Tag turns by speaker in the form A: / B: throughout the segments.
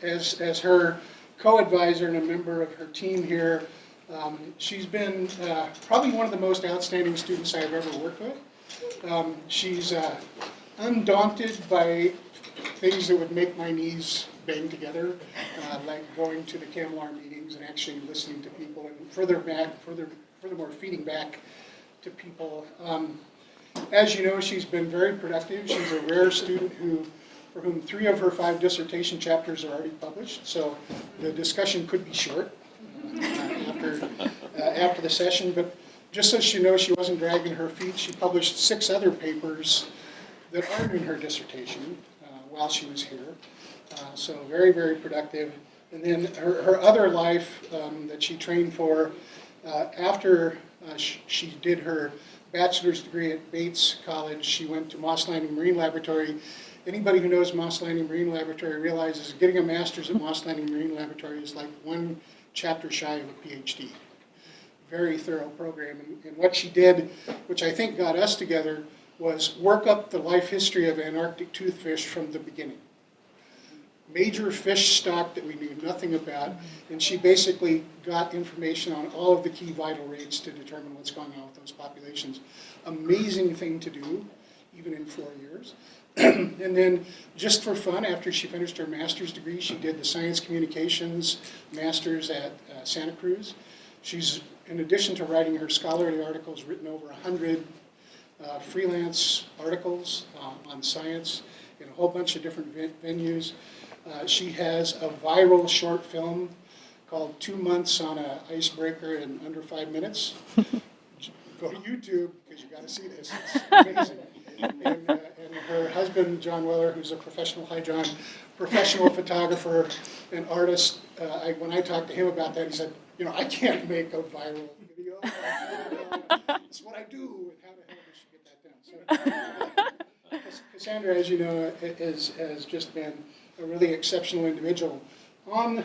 A: it's as her co-advisor and a member of her team here. She's been probably one of the most outstanding students I've ever worked with. She's undaunted by things that would make my knees bang together, like going to the CAMLR meetings and actually listening to people, and furthermore feeding back to people. As you know, she's been very productive. She's a rare student for whom 3 of her 5 dissertation chapters are already published, so the discussion could be short after the session. But just so you know, she wasn't dragging her feet. She published 6 other papers that aren't in her dissertation while she was here. So very, very productive. And then her other life that she trained for, after she did her bachelor's degree at Bates College, she went to Moss Landing Marine Laboratory. Anybody who knows Moss Landing Marine Laboratory realizes getting a master's at Moss Landing Marine Laboratory is like 1 chapter shy of a PhD. Very thorough program. And what she did, which I think got us together, was work up the life history of Antarctic toothfish from the beginning. Major fish stock that we knew nothing about, and she basically got information on all of the key vital rates to determine what's going on with those populations. Amazing thing to do, even in 4 years. And then, just for fun, after she finished her master's degree, she did the Science Communications Master's at Santa Cruz. She's, in addition to writing her scholarly articles, written over 100 freelance articles on science in a whole bunch of different venues. She has a viral short film called 2 Months on an Icebreaker in Under 5 Minutes. Go to YouTube, because you got to see this. It's amazing. And her husband, John Weller, who's a professional hydron, professional photographer and artist, when I talked to him about that, he said, you know, I can't make a viral video. It's what I do, and how the hell does she get that done? So, Cassandra, as you know, has just been a really exceptional individual. On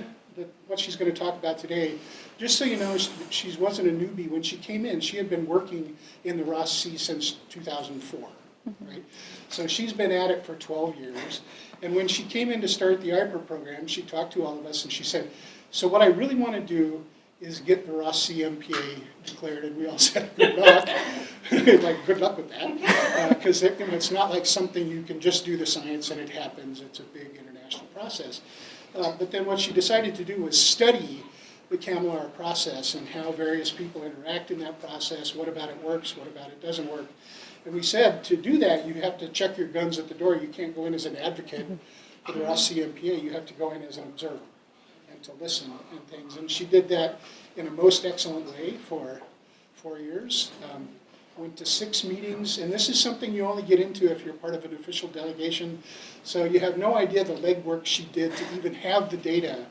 A: what she's going to talk about today, just so you know, she wasn't a newbie. When she came in, she had been working in the Ross Sea since 2004. Right? So she's been at it for 12 years. And when she came in to start the E-IPER program, she talked to all of us and she said, so what I really want to do is get the Ross Sea MPA declared. And we all said, good luck. Like, good luck with that. Because it's not like something you can just do the science and it happens. It's a big international process. But then what she decided to do was study the CAMLR process and how various people interact in that process. What about it works? What about it doesn't work? And we said, to do that, you have to check your guns at the door. You can't go in as an advocate for the Ross Sea MPA. You have to go in as an observer and to listen and things. And she did that in a most excellent way for 4 years. Went to 6 meetings, and this is something you only get into if you're part of an official delegation. So you have no idea the legwork she did to even have the data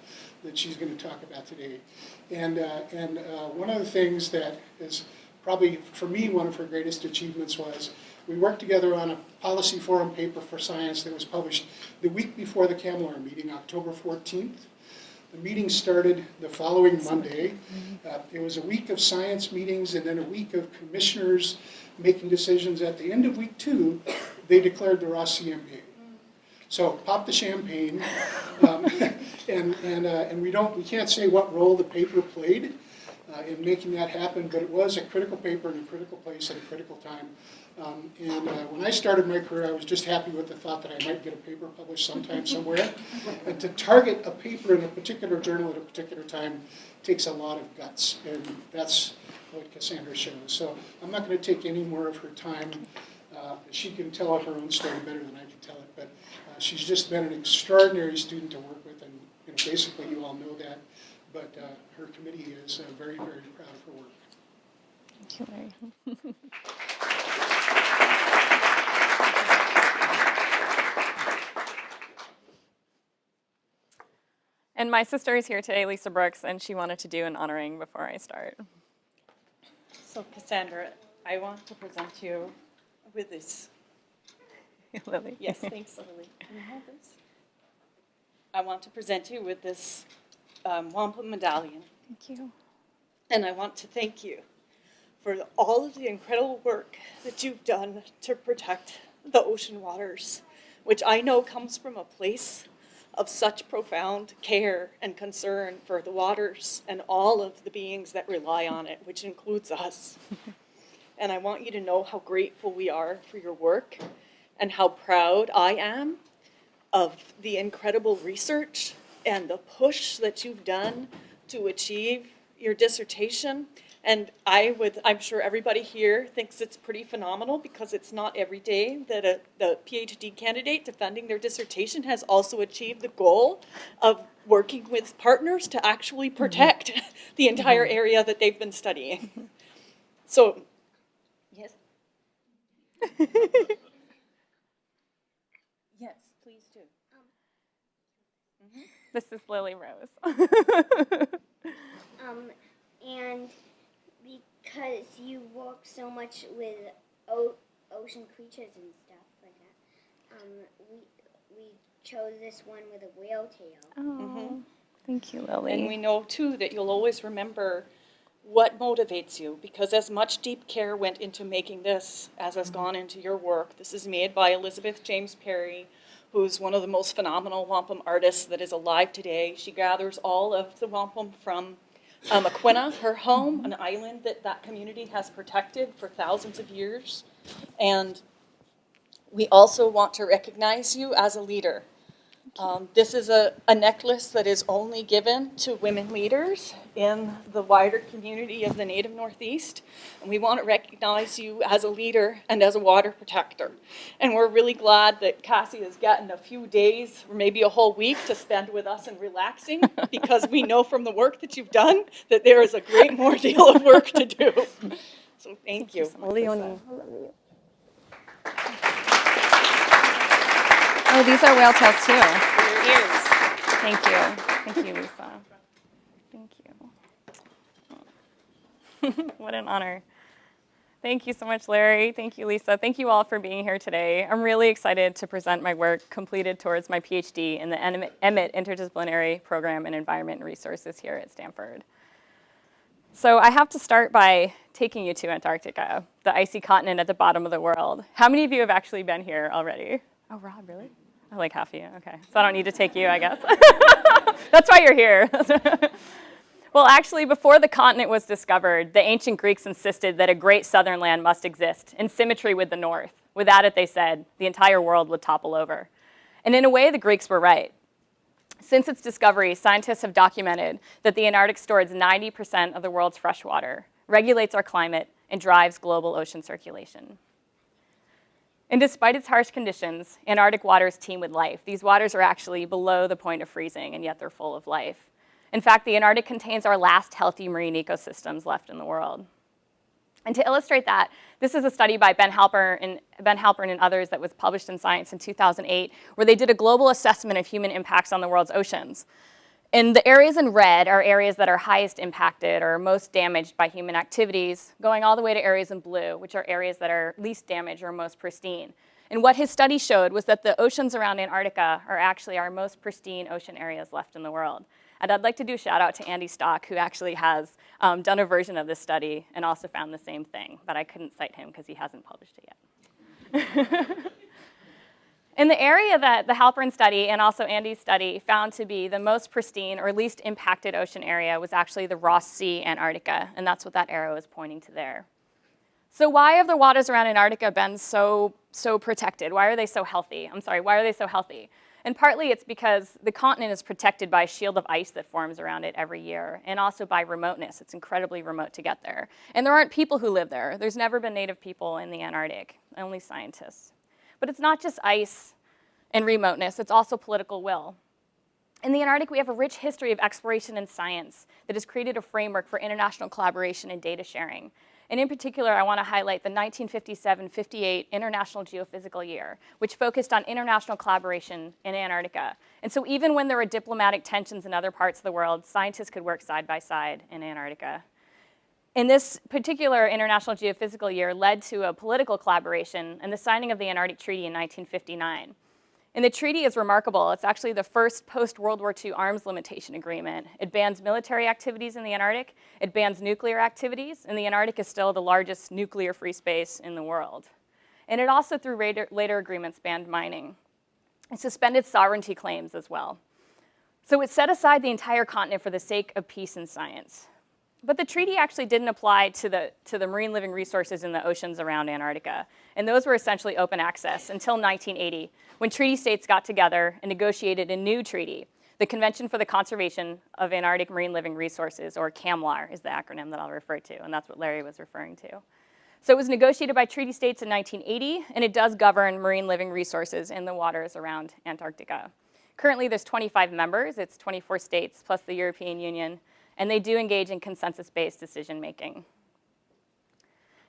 A: that she's going to talk about today. And one of the things that is probably, for me, one of her greatest achievements was we worked together on a policy forum paper for science that was published the week before the CAMLR meeting, October 14th. The meeting started the following Monday. It was a week of science meetings and then a week of commissioners making decisions. At the end of week 2, they declared the Ross Sea MPA. So pop the champagne, and we can't say what role the paper played in making that happen, but it was a critical paper in a critical place at a critical time. When I started my career, I was just happy with the thought that I might get a paper published sometime, somewhere. And to target a paper in a particular journal at a particular time takes a lot of guts, and that's what Cassandra shows. So I'm not going to take any more of her time. She can tell her own story better than I can tell it, but she's just been an extraordinary student to work with, and basically you all know that. But her committee is very, very proud of her work.
B: Thank you, Larry. And my sister is here today, Lisa Brooks, and she wanted to do an honoring before I start.
C: So, Cassandra, I want to present you with this.
B: Lily.
C: Yes, thanks, Lily. Can you hold this? I want to present you with this wampum medallion.
B: Thank you.
C: And I want to thank you for all of the incredible work that you've done to protect the ocean waters, which I know comes from a place of such profound care and concern for the waters and all of the beings that rely on it, which includes us. And I want you to know how grateful we are for your work and how proud I am of the incredible research and the push that you've done to achieve your dissertation. And I'm sure everybody here thinks it's pretty phenomenal because it's not every day that the PhD candidate defending their dissertation has also achieved the goal of working with partners to actually protect the entire area that they've been studying. So, yes. Yes, please do.
B: This is Lily Rose.
D: And because you work so much with ocean creatures and stuff like that, we chose this one with a whale tail.
B: Oh, thank you, Lily.
C: And we know, too, that you'll always remember what motivates you, because as much deep care went into making this as has gone into your work. This is made by Elizabeth James Perry, who's one of the most phenomenal wampum artists that is alive today. She gathers all of the wampum from Aquina, her home, an island that community has protected for thousands of years. And we also want to recognize you as a leader. This is a necklace that is only given to women leaders in the wider community of the Native Northeast. And we want to recognize you as a leader and as a water protector. And we're really glad that Cassie has gotten a few days or maybe a whole week to spend with us and relaxing, because we know from the work that you've done that there is a great more deal of work to do. So thank you.
B: Leonie. Oh, these are whale tails too.
C: For your ears.
B: Thank you. Thank you, Lisa. Thank you. What an honor. Thank you so much, Larry. Thank you, Lisa. Thank you all for being here today. I'm really excited to present my work completed towards my PhD in the Emmett Interdisciplinary Program in Environment and Resources here at Stanford. So I have to start by taking you to Antarctica, the icy continent at the bottom of the world. How many of you have actually been here already? Oh, Rob, really? I like half of you. Okay. So I don't need to take you, I guess. That's why you're here. Well, actually, before the continent was discovered, the ancient Greeks insisted that a great southern land must exist in symmetry with the north. Without it, they said, the entire world would topple over. And in a way, the Greeks were right. Since its discovery, scientists have documented that the Antarctic stores 90% of the world's fresh water, regulates our climate, and drives global ocean circulation. And despite its harsh conditions, Antarctic waters teem with life. These waters are actually below the point of freezing, and yet they're full of life. In fact, the Antarctic contains our last healthy marine ecosystems left in the world. And to illustrate that, this is a study by Ben Halpern and others that was published in Science in 2008, where they did a global assessment of human impacts on the world's oceans. And the areas in red are areas that are highest impacted or most damaged by human activities, going all the way to areas in blue, which are areas that are least damaged or most pristine. And what his study showed was that the oceans around Antarctica are actually our most pristine ocean areas left in the world. And I'd like to do a shout out to Andy Stock, who actually has done a version of this study and also found the same thing, but I couldn't cite him because he hasn't published it yet. In the area that the Halpern study and also Andy's study found to be the most pristine or least impacted ocean area was actually the Ross Sea, Antarctica, and that's what that arrow is pointing to there. So why have the waters around Antarctica been so protected? Why are they so healthy? Why are they so healthy? And partly it's because the continent is protected by a shield of ice that forms around it every year, and also by remoteness. It's incredibly remote to get there. And there aren't people who live there. There's never been native people in the Antarctic, only scientists. But it's not just ice and remoteness, it's also political will. In the Antarctic, we have a rich history of exploration and science that has created a framework for international collaboration and data sharing. And in particular, I want to highlight the 1957-58 International Geophysical Year, which focused on international collaboration in Antarctica. And so even when there were diplomatic tensions in other parts of the world, scientists could work side by side in Antarctica. And this particular International Geophysical Year led to a political collaboration and the signing of the Antarctic Treaty in 1959. And the treaty is remarkable. It's actually the first post-World War II arms limitation agreement. It bans military activities in the Antarctic. It bans nuclear activities, and the Antarctic is still the largest nuclear-free space in the world. And it also, through later agreements, banned mining. It suspended sovereignty claims as well. So it set aside the entire continent for the sake of peace and science. But the treaty actually didn't apply to the marine living resources in the oceans around Antarctica. And those were essentially open access until 1980, when treaty states got together and negotiated a new treaty, the Convention for the Conservation of Antarctic Marine Living Resources, or CAMLAR is the acronym that I'll refer to, and that's what Larry was referring to. So it was negotiated by treaty states in 1980, and it does govern marine living resources in the waters around Antarctica. Currently, there's 25 members. It's 24 states plus the European Union, and they do engage in consensus-based decision-making.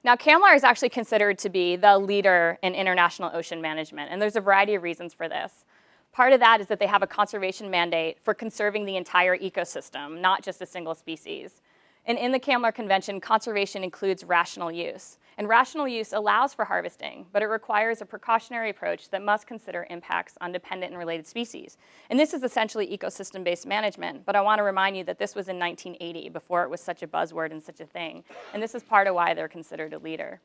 B: Now, CAMLAR is actually considered to be the leader in international ocean management, and there's a variety of reasons for this. Part of that is that they have a conservation mandate for conserving the entire ecosystem, not just a single species. And in the CAMLAR Convention, conservation includes rational use. And rational use allows for harvesting, but it requires a precautionary approach that must consider impacts on dependent and related species. And this is essentially ecosystem-based management, but I want to remind you that this was in 1980, before it was such a buzzword and such a thing. And this is part of why they're considered a leader.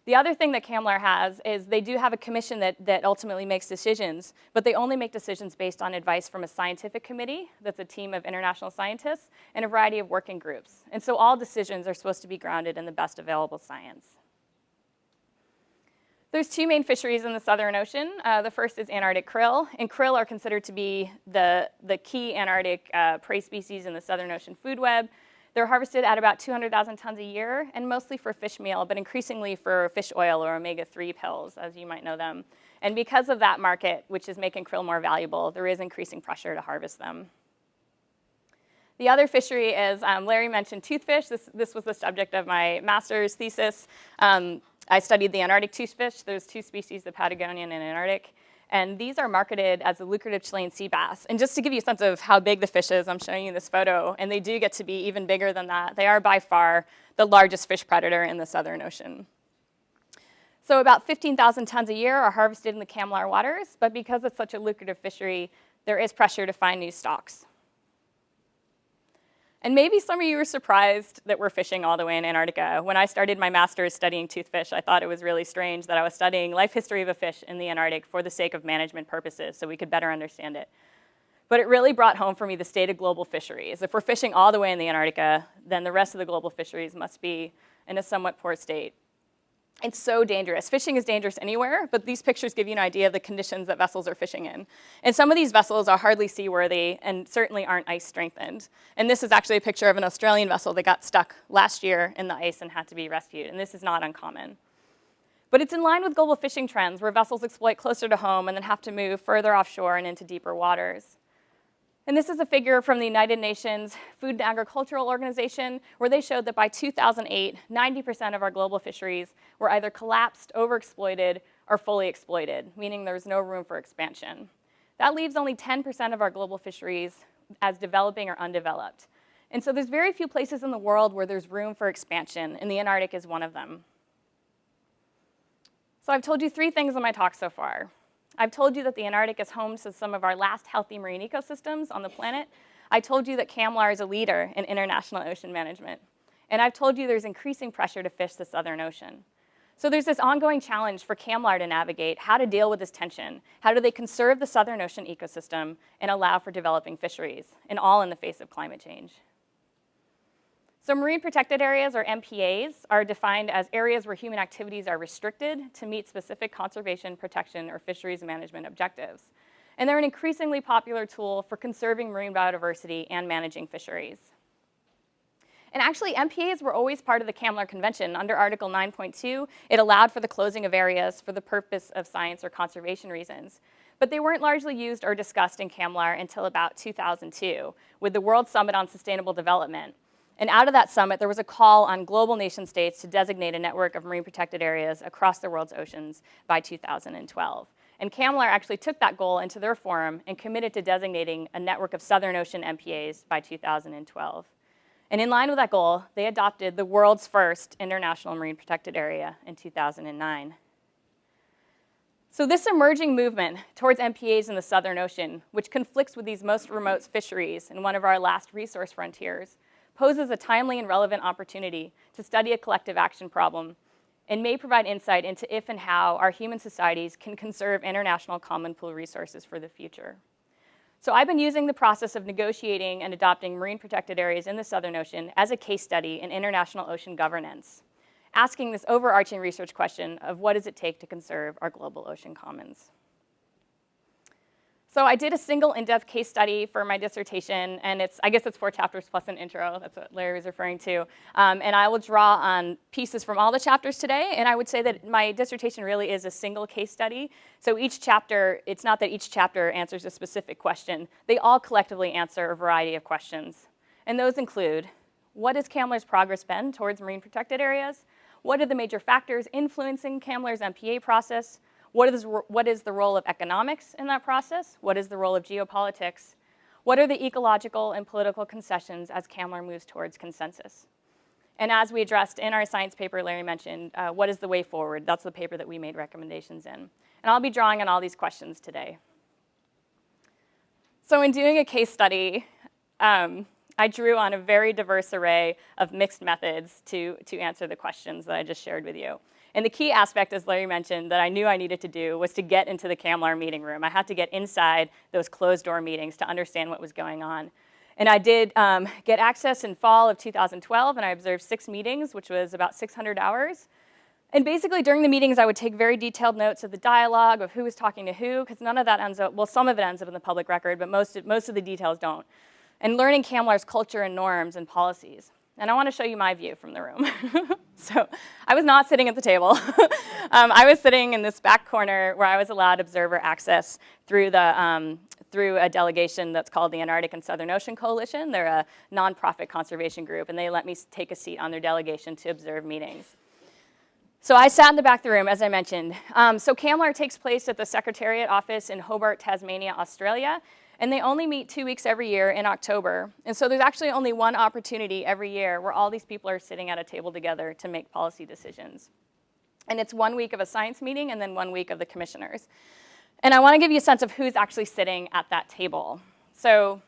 B: The other thing that CAMLAR has is they do have a commission that ultimately makes decisions, but they only make decisions based on advice from a scientific committee that's a team of international scientists and a variety of working groups. And so all decisions are supposed to be grounded in the best available science. There's two main fisheries in the Southern Ocean. The first is Antarctic krill, and krill are considered to be the key Antarctic prey species in the Southern Ocean food web. They're harvested at about 200,000 tons a year, and mostly for fish meal, but increasingly for fish oil or omega-3 pills, as you might know them. And because of that market, which is making krill more valuable, there is increasing pressure to harvest them. The other fishery is, Larry mentioned toothfish. This was the subject of my master's thesis. I studied the Antarctic toothfish. There's two species, the Patagonian and Antarctic. And these are marketed as a lucrative Chilean sea bass. And just to give you a sense of how big the fish is, I'm showing you this photo, and they do get to be even bigger than that. They are by far the largest fish predator in the Southern Ocean. So about 15,000 tons a year are harvested in the CAMLAR waters, but because it's such a lucrative fishery, there is pressure to find new stocks. And maybe some of you are surprised that we're fishing all the way in Antarctica. When I started my master's studying toothfish, I thought it was really strange that I was studying life history of a fish in the Antarctic for the sake of management purposes, so we could better understand it. But it really brought home for me the state of global fisheries. If we're fishing all the way in the Antarctica, then the rest of the global fisheries must be in a somewhat poor state. It's so dangerous. Fishing is dangerous anywhere, but these pictures give you an idea of the conditions that vessels are fishing in. And some of these vessels are hardly seaworthy and certainly aren't ice strengthened. And this is actually a picture of an Australian vessel that got stuck last year in the ice and had to be rescued. And this is not uncommon. But it's in line with global fishing trends where vessels exploit closer to home and then have to move further offshore and into deeper waters. And this is a figure from the United Nations Food and Agricultural Organization, where they showed that by 2008, 90% of our global fisheries were either collapsed, overexploited, or fully exploited, meaning there's no room for expansion. That leaves only 10% of our global fisheries as developing or undeveloped. And so there's very few places in the world where there's room for expansion, and the Antarctic is one of them. So I've told you three things in my talk so far. I've told you that the Antarctic is home to some of our last healthy marine ecosystems on the planet. I told you that CAMLAR is a leader in international ocean management. And I've told you there's increasing pressure to fish the Southern Ocean. So there's this ongoing challenge for CAMLAR to navigate how to deal with this tension. How do they conserve the Southern Ocean ecosystem and allow for developing fisheries, and all in the face of climate change? So marine protected areas, or MPAs, are defined as areas where human activities are restricted to meet specific conservation, protection, or fisheries management objectives. And they're an increasingly popular tool for conserving marine biodiversity and managing fisheries. And actually, MPAs were always part of the CAMLAR Convention. Under Article 9.2, it allowed for the closing of areas for the purpose of science or conservation reasons. But they weren't largely used or discussed in CAMLAR until about 2002, with the World Summit on Sustainable Development. And out of that summit, there was a call on global nation states to designate a network of marine protected areas across the world's oceans by 2012. And CAMLAR actually took that goal into their forum and committed to designating a network of Southern Ocean MPAs by 2012. And in line with that goal, they adopted the world's first international marine protected area in 2009. So this emerging movement towards MPAs in the Southern Ocean, which conflicts with these most remote fisheries in one of our last resource frontiers, poses a timely and relevant opportunity to study a collective action problem and may provide insight into if and how our human societies can conserve international common pool resources for the future. So I've been using the process of negotiating and adopting marine protected areas in the Southern Ocean as a case study in international ocean governance, asking this overarching research question of what does it take to conserve our global ocean commons. So I did a single in-depth case study for my dissertation, and I guess it's 4 chapters plus an intro. That's what Larry was referring to. And I will draw on pieces from all the chapters today, and I would say that my dissertation really is a single case study. So each chapter, it's not that each chapter answers a specific question. They all collectively answer a variety of questions. And those include, what has CAMLR's progress been towards marine protected areas? What are the major factors influencing CAMLR's MPA process? What is the role of economics in that process? What is the role of geopolitics? What are the ecological and political concessions as CAMLR moves towards consensus? And as we addressed in our science paper, Larry mentioned, what is the way forward? That's the paper that we made recommendations in. And I'll be drawing on all these questions today. So in doing a case study, I drew on a very diverse array of mixed methods to answer the questions that I just shared with you. And the key aspect, as Larry mentioned, that I knew I needed to do was to get into the CAMLR meeting room. I had to get inside those closed-door meetings to understand what was going on. And I did get access in fall of 2012, and I observed 6 meetings, which was about 600 hours. And basically, during the meetings, I would take very detailed notes of the dialogue, of who was talking to who, because none of that ends up, well, some of it ends up in the public record, but most of the details don't. And learning CAMLR's culture and norms and policies. And I want to show you my view from the room. So I was not sitting at the table. I was sitting in this back corner where I was allowed observer access through a delegation that's called the Antarctic and Southern Ocean Coalition. They're a nonprofit conservation group, and they let me take a seat on their delegation to observe meetings. So I sat in the back of the room, as I mentioned. So CAMLR takes place at the Secretariat office in Hobart, Tasmania, Australia. And they only meet 2 weeks every year in October. And so there's actually only one opportunity every year where all these people are sitting at a table together to make policy decisions. And it's 1 week of a science meeting and then 1 week of the commissioners. And I want to give you a sense of who's actually sitting at that table. So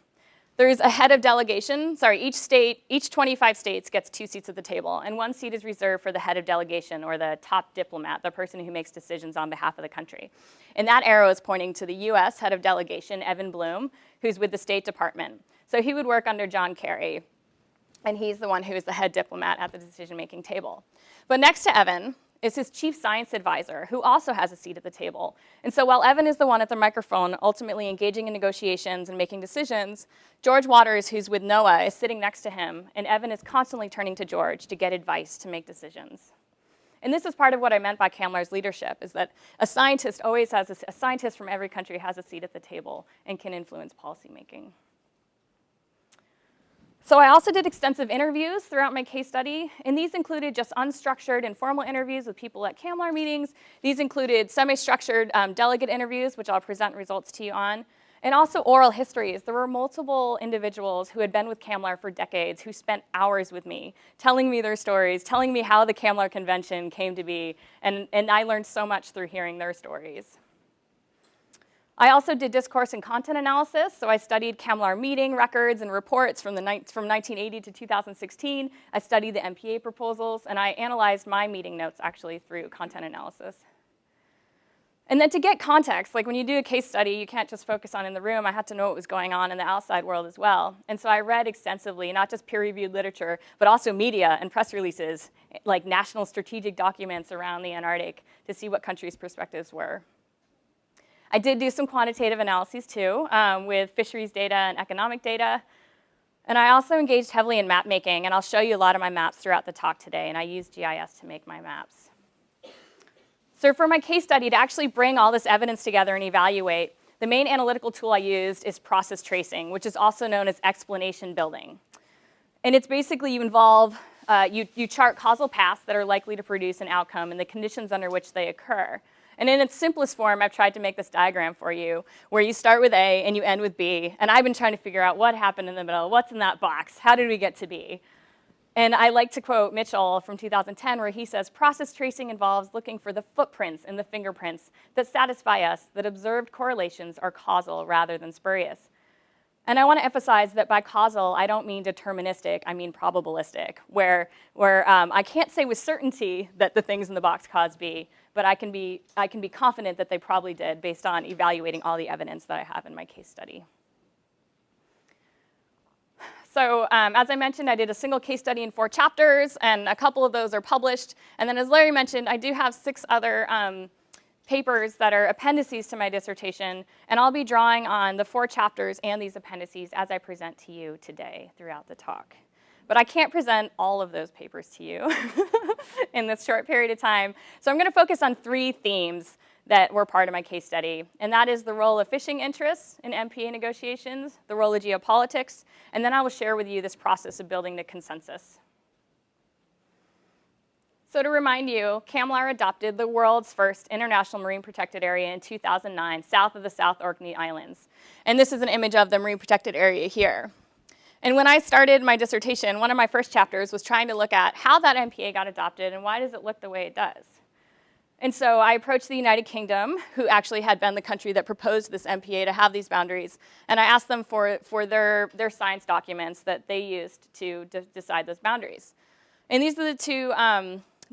B: there's a head of delegation. Each 25 states gets 2 seats at the table, and 1 seat is reserved for the head of delegation, or the top diplomat, the person who makes decisions on behalf of the country. And that arrow is pointing to the US head of delegation, Evan Bloom, who's with the State Department. So he would work under John Kerry, and he's the one who is the head diplomat at the decision-making table. But next to Evan is his chief science advisor, who also has a seat at the table. And so while Evan is the one at the microphone ultimately engaging in negotiations and making decisions, George Waters, who's with NOAA, is sitting next to him, and Evan is constantly turning to George to get advice to make decisions. And this is part of what I meant by CAMLR's leadership, is that a scientist from every country has a seat at the table and can influence policymaking. So I also did extensive interviews throughout my case study, and these included just unstructured informal interviews with people at CAMLR meetings. These included semi-structured delegate interviews, which I'll present results to you on, and also oral histories. There were multiple individuals who had been with CAMLR for decades who spent hours with me, telling me their stories, telling me how the CAMLR convention came to be, and I learned so much through hearing their stories. I also did discourse and content analysis, so I studied CAMLR meeting records and reports from 1980 to 2016. I studied the MPA proposals, and I analyzed my meeting notes actually through content analysis. And then to get context, like when you do a case study, you can't just focus on in the room. I had to know what was going on in the outside world as well. And so I read extensively, not just peer-reviewed literature, but also media and press releases, like national strategic documents around the Antarctic, to see what countries' perspectives were. I did do some quantitative analyses too, with fisheries data and economic data. And I also engaged heavily in map making, and I'll show you a lot of my maps throughout the talk today, and I used GIS to make my maps. So for my case study, to actually bring all this evidence together and evaluate, the main analytical tool I used is process tracing, which is also known as explanation building. And it's basically you chart causal paths that are likely to produce an outcome and the conditions under which they occur. And in its simplest form, I've tried to make this diagram for you, where you start with A and you end with B. And I've been trying to figure out what happened in the middle, what's in that box, how did we get to B? And I like to quote Mitchell from 2010, where he says, process tracing involves looking for the footprints and the fingerprints that satisfy us that observed correlations are causal rather than spurious. And I want to emphasize that by causal, I don't mean deterministic, I mean probabilistic, where I can't say with certainty that the things in the box caused B, but I can be confident that they probably did based on evaluating all the evidence that I have in my case study. So as I mentioned, I did a single case study in 4 chapters, and a couple of those are published. And then as Larry mentioned, I do have 6 other papers that are appendices to my dissertation, and I'll be drawing on the 4 chapters and these appendices as I present to you today throughout the talk. But I can't present all of those papers to you in this short period of time. So I'm going to focus on 3 themes that were part of my case study, and that is the role of fishing interests in MPA negotiations, the role of geopolitics, and then I will share with you this process of building the consensus. So to remind you, CAMLAR adopted the world's first international marine protected area in 2009, south of the South Orkney Islands. And this is an image of the marine protected area here. And when I started my dissertation, one of my first chapters was trying to look at how that MPA got adopted and why does it look the way it does. And so I approached the United Kingdom, who actually had been the country that proposed this MPA to have these boundaries, and I asked them for their science documents that they used to decide those boundaries. And these are the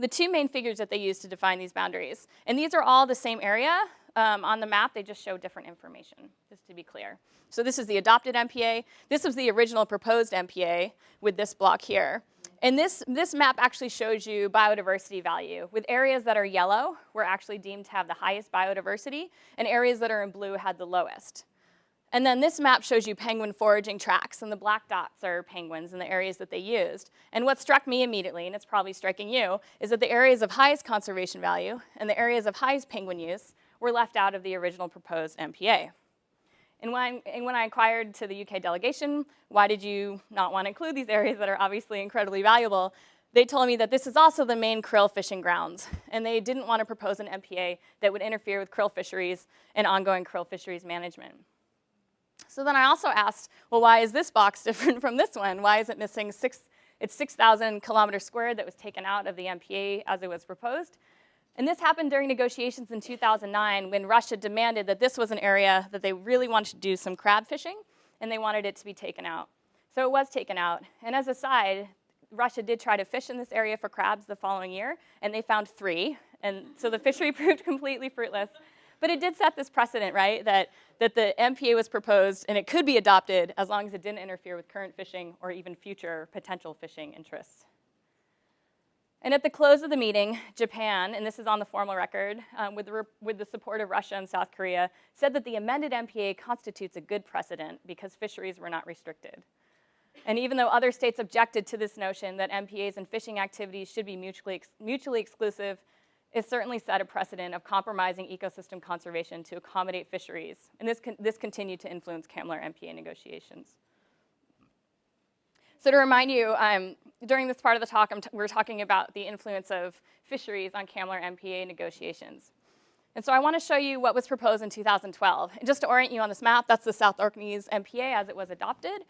B: two main figures that they used to define these boundaries. And these are all the same area on the map, they just show different information, just to be clear. So this is the adopted MPA. This was the original proposed MPA with this block here. And this map actually shows you biodiversity value, with areas that are yellow were actually deemed to have the highest biodiversity, and areas that are in blue had the lowest. And then this map shows you penguin foraging tracks, and the black dots are penguins in the areas that they used. And what struck me immediately, and it's probably striking you, is that the areas of highest conservation value and the areas of highest penguin use were left out of the original proposed MPA. And when I inquired to the UK delegation, why did you not want to include these areas that are obviously incredibly valuable, they told me that this is also the main krill fishing grounds, and they didn't want to propose an MPA that would interfere with krill fisheries and ongoing krill fisheries management. So then I also asked, well, why is this box different from this one? Why is it missing it's 6,000 kilometers squared that was taken out of the MPA as it was proposed? And this happened during negotiations in 2009 when Russia demanded that this was an area that they really wanted to do some crab fishing, and they wanted it to be taken out. So it was taken out. And as a side, Russia did try to fish in this area for crabs the following year, and they found 3. And so the fishery proved completely fruitless. But it did set this precedent, right, that the MPA was proposed and it could be adopted as long as it didn't interfere with current fishing or even future potential fishing interests. And at the close of the meeting, Japan, and this is on the formal record, with the support of Russia and South Korea, said that the amended MPA constitutes a good precedent because fisheries were not restricted. And even though other states objected to this notion that MPAs and fishing activities should be mutually exclusive, it certainly set a precedent of compromising ecosystem conservation to accommodate fisheries. And this continued to influence CAMLAR MPA negotiations. So to remind you, during this part of the talk, we're talking about the influence of fisheries on CAMLAR MPA negotiations. And so I want to show you what was proposed in 2012. And just to orient you on this map, that's the South Orkneys MPA as it was adopted.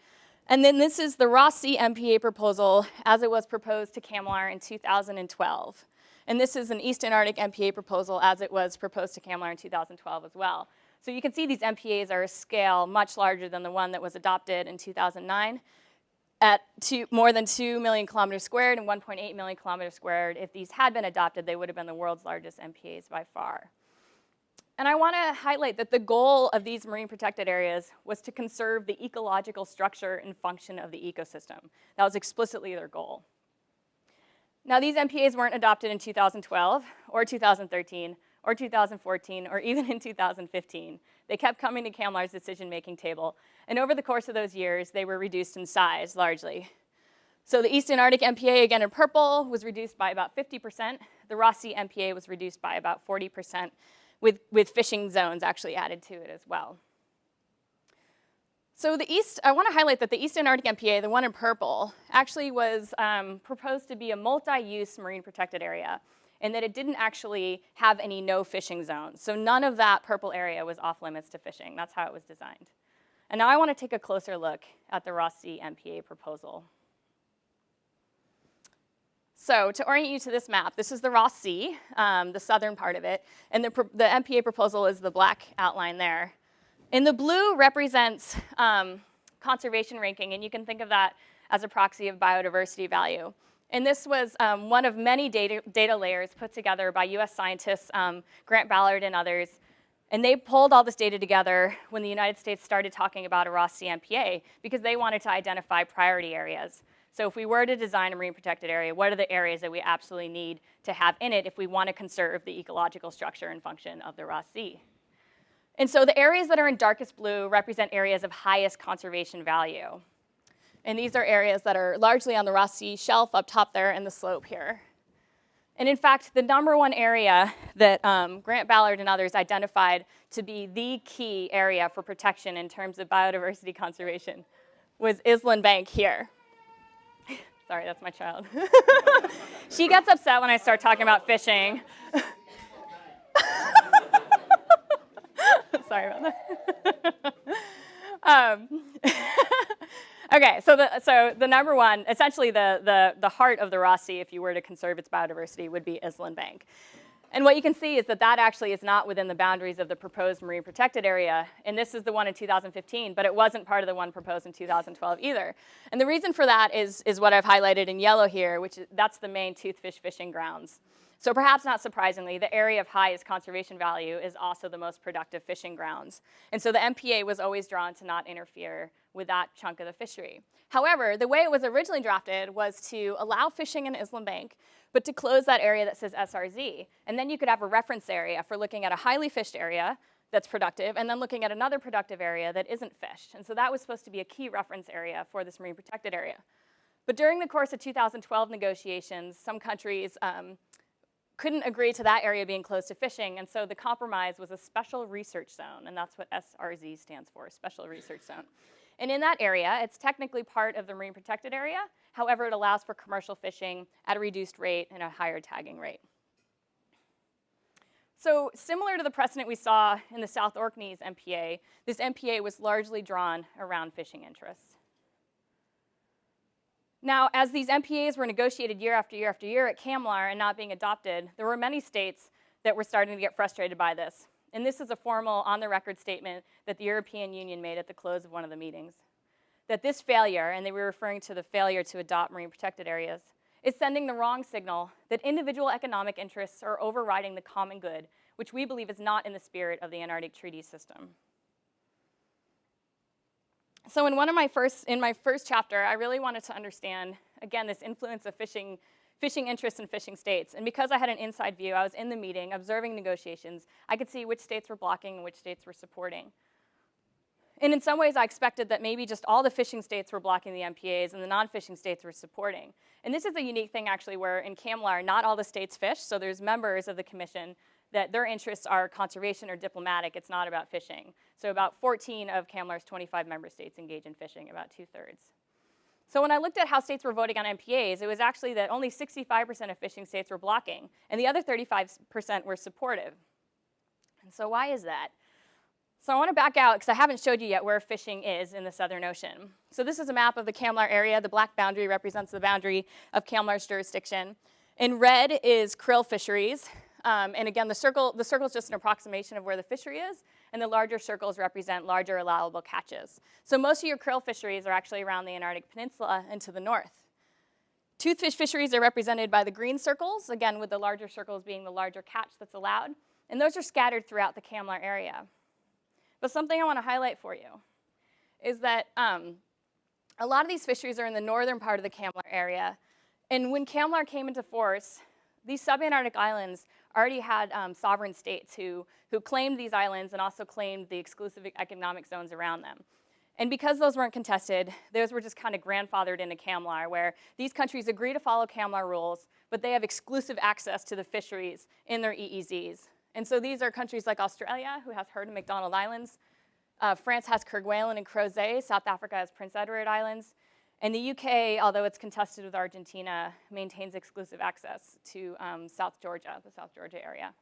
B: And then this is the Ross Sea MPA proposal as it was proposed to CAMLAR in 2012. And this is an Eastern Arctic MPA proposal as it was proposed to CAMLAR in 2012 as well. So you can see these MPAs are a scale much larger than the one that was adopted in 2009. At more than 2 million kilometers squared and 1.8 million kilometers squared. If these had been adopted, they would have been the world's largest MPAs by far. And I want to highlight that the goal of these marine protected areas was to conserve the ecological structure and function of the ecosystem. That was explicitly their goal. Now, these MPAs weren't adopted in 2012 or 2013 or 2014 or even in 2015. They kept coming to CAMLAR's decision-making table. And over the course of those years, they were reduced in size, largely. So the Eastern Arctic MPA, again in purple, was reduced by about 50%. The Ross Sea MPA was reduced by about 40%, with fishing zones actually added to it as well. So I want to highlight that the Eastern Arctic MPA, the one in purple, actually was proposed to be a multi-use marine protected area, and that it didn't actually have any no fishing zones. So none of that purple area was off limits to fishing. That's how it was designed. And now I want to take a closer look at the Ross Sea MPA proposal. So to orient you to this map, this is the Ross Sea, the southern part of it, and the MPA proposal is the black outline there. And the blue represents conservation ranking, and you can think of that as a proxy of biodiversity value. And this was one of many data layers put together by US scientists, Grant Ballard and others, And they pulled all this data together when the United States started talking about a Ross Sea MPA because they wanted to identify priority areas. So if we were to design a marine protected area, what are the areas that we absolutely need to have in it if we want to conserve the ecological structure and function of the Ross Sea? And so the areas that are in darkest blue represent areas of highest conservation value. And these are areas that are largely on the Ross Sea shelf up top there and the slope here. And in fact, the #1 area that Grant Ballard and others identified to be the key area for protection in terms of biodiversity conservation was Island Bank here. Sorry, that's my child. She gets upset when I start talking about fishing. Sorry about that. Okay, so the #1, essentially the heart of the Ross Sea, if you were to conserve its biodiversity, would be Island Bank. And what you can see is that that actually is not within the boundaries of the proposed marine protected area. And this is the one in 2015, but it wasn't part of the one proposed in 2012 either. And the reason for that is what I've highlighted in yellow here, that's the main toothfish fishing grounds. So perhaps not surprisingly, the area of highest conservation value is also the most productive fishing grounds. And so the MPA was always drawn to not interfere with that chunk of the fishery. However, the way it was originally drafted was to allow fishing in Island Bank, but to close that area that says SRZ. And then you could have a reference area for looking at a highly fished area that's productive, and then looking at another productive area that isn't fished. And so that was supposed to be a key reference area for this marine protected area. But during the course of 2012 negotiations, some countries couldn't agree to that area being closed to fishing, and so the compromise was a special research zone, and that's what SRZ stands for, special research zone. And in that area, it's technically part of the marine protected area. However, it allows for commercial fishing at a reduced rate and a higher tagging rate. So similar to the precedent we saw in the South Orkneys MPA, this MPA was largely drawn around fishing interests. Now, as these MPAs were negotiated year after year after year at CAMLAR and not being adopted, there were many states that were starting to get frustrated by this. And this is a formal on-the-record statement that the European Union made at the close of one of the meetings. That this failure, and they were referring to the failure to adopt marine protected areas, is sending the wrong signal that individual economic interests are overriding the common good, which we believe is not in the spirit of the Antarctic Treaty System. So in my first chapter, I really wanted to understand, again, this influence of fishing interests in fishing states. And because I had an inside view, I was in the meeting, observing negotiations, I could see which states were blocking and which states were supporting. And in some ways, I expected that maybe just all the fishing states were blocking the MPAs and the non-fishing states were supporting. And this is a unique thing, actually, where in CAMLAR, not all the states fish, so there's members of the commission that their interests are conservation or diplomatic. It's not about fishing. So about 14 of CAMLAR's 25 member states engage in fishing, about 2/3. So when I looked at how states were voting on MPAs, it was actually that only 65% of fishing states were blocking, and the other 35% were supportive. And so why is that? So I want to back out, because I haven't showed you yet where fishing is in the Southern Ocean. So this is a map of the CAMLAR area. The black boundary represents the boundary of CAMLAR's jurisdiction. In red is krill fisheries. And again, the circle is just an approximation of where the fishery is, and the larger circles represent larger allowable catches. So most of your krill fisheries are actually around the Antarctic Peninsula and to the north. Toothfish fisheries are represented by the green circles, again with the larger circles being the larger catch that's allowed, and those are scattered throughout the CAMLAR area. But something I want to highlight for you is that a lot of these fisheries are in the northern part of the CAMLAR area, and when CAMLAR came into force, these subantarctic islands already had sovereign states who claimed these islands and also claimed the exclusive economic zones around them. And because those weren't contested, those were just kind of grandfathered into CAMLAR, where these countries agree to follow CAMLAR rules, but they have exclusive access to the fisheries in their EEZs. And so these are countries like Australia, who has Heard and McDonald Islands. France has Kerguelen and Crozet. South Africa has Prince Edward Islands. And the UK, although it's contested with Argentina, maintains exclusive access to South Georgia, the South Georgia area.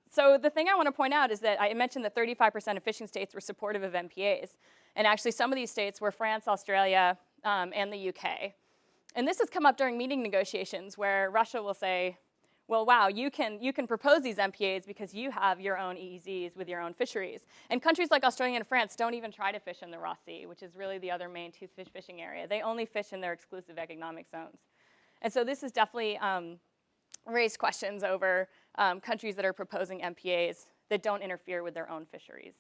B: So the thing I want to point out is that I mentioned that 35% of fishing states were supportive of MPAs. And actually some of these states were France, Australia, and the UK. And this has come up during meeting negotiations where Russia will say, well, wow, you can propose these MPAs because you have your own EEZs with your own fisheries. And countries like Australia and France don't even try to fish in the Ross Sea, which is really the other main toothfish fishing area. They only fish in their exclusive economic zones. And so this has definitely raised questions over countries that are proposing MPAs that don't interfere with their own fisheries.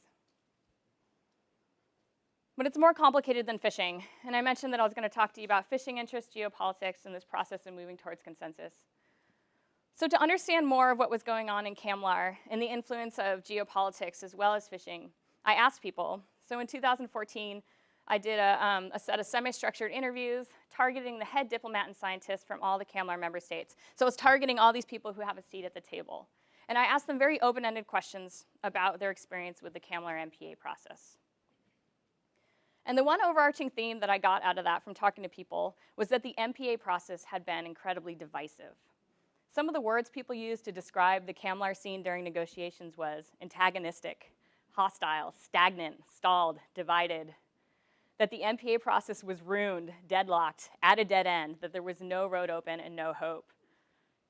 B: But it's more complicated than fishing, and I mentioned that I was going to talk to you about fishing interests, geopolitics, and this process of moving towards consensus. So to understand more of what was going on in CAMLAR and the influence of geopolitics as well as fishing, I asked people. So in 2014, I did a set of semi-structured interviews targeting the head diplomat and scientists from all the CAMLAR member states. So I was targeting all these people who have a seat at the table. And I asked them very open-ended questions about their experience with the CAMLAR MPA process. And the one overarching theme that I got out of that from talking to people was that the MPA process had been incredibly divisive. Some of the words people used to describe the CAMLAR scene during negotiations was antagonistic, hostile, stagnant, stalled, divided, that the MPA process was ruined, deadlocked, at a dead end, that there was no road open and no hope.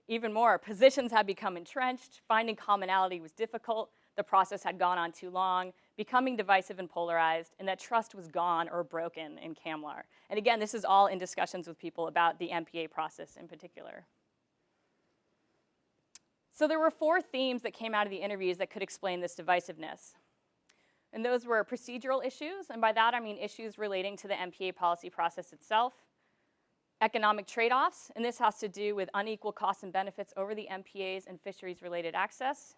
B: Even more, positions had become entrenched, finding commonality was difficult, the process had gone on too long, becoming divisive and polarized, and that trust was gone or broken in CAMLAR. And again, this is all in discussions with people about the MPA process in particular. So there were 4 themes that came out of the interviews that could explain this divisiveness. And those were procedural issues, and by that I mean issues relating to the MPA policy process itself, economic trade-offs, and this has to do with unequal costs and benefits over the MPAs and fisheries-related access,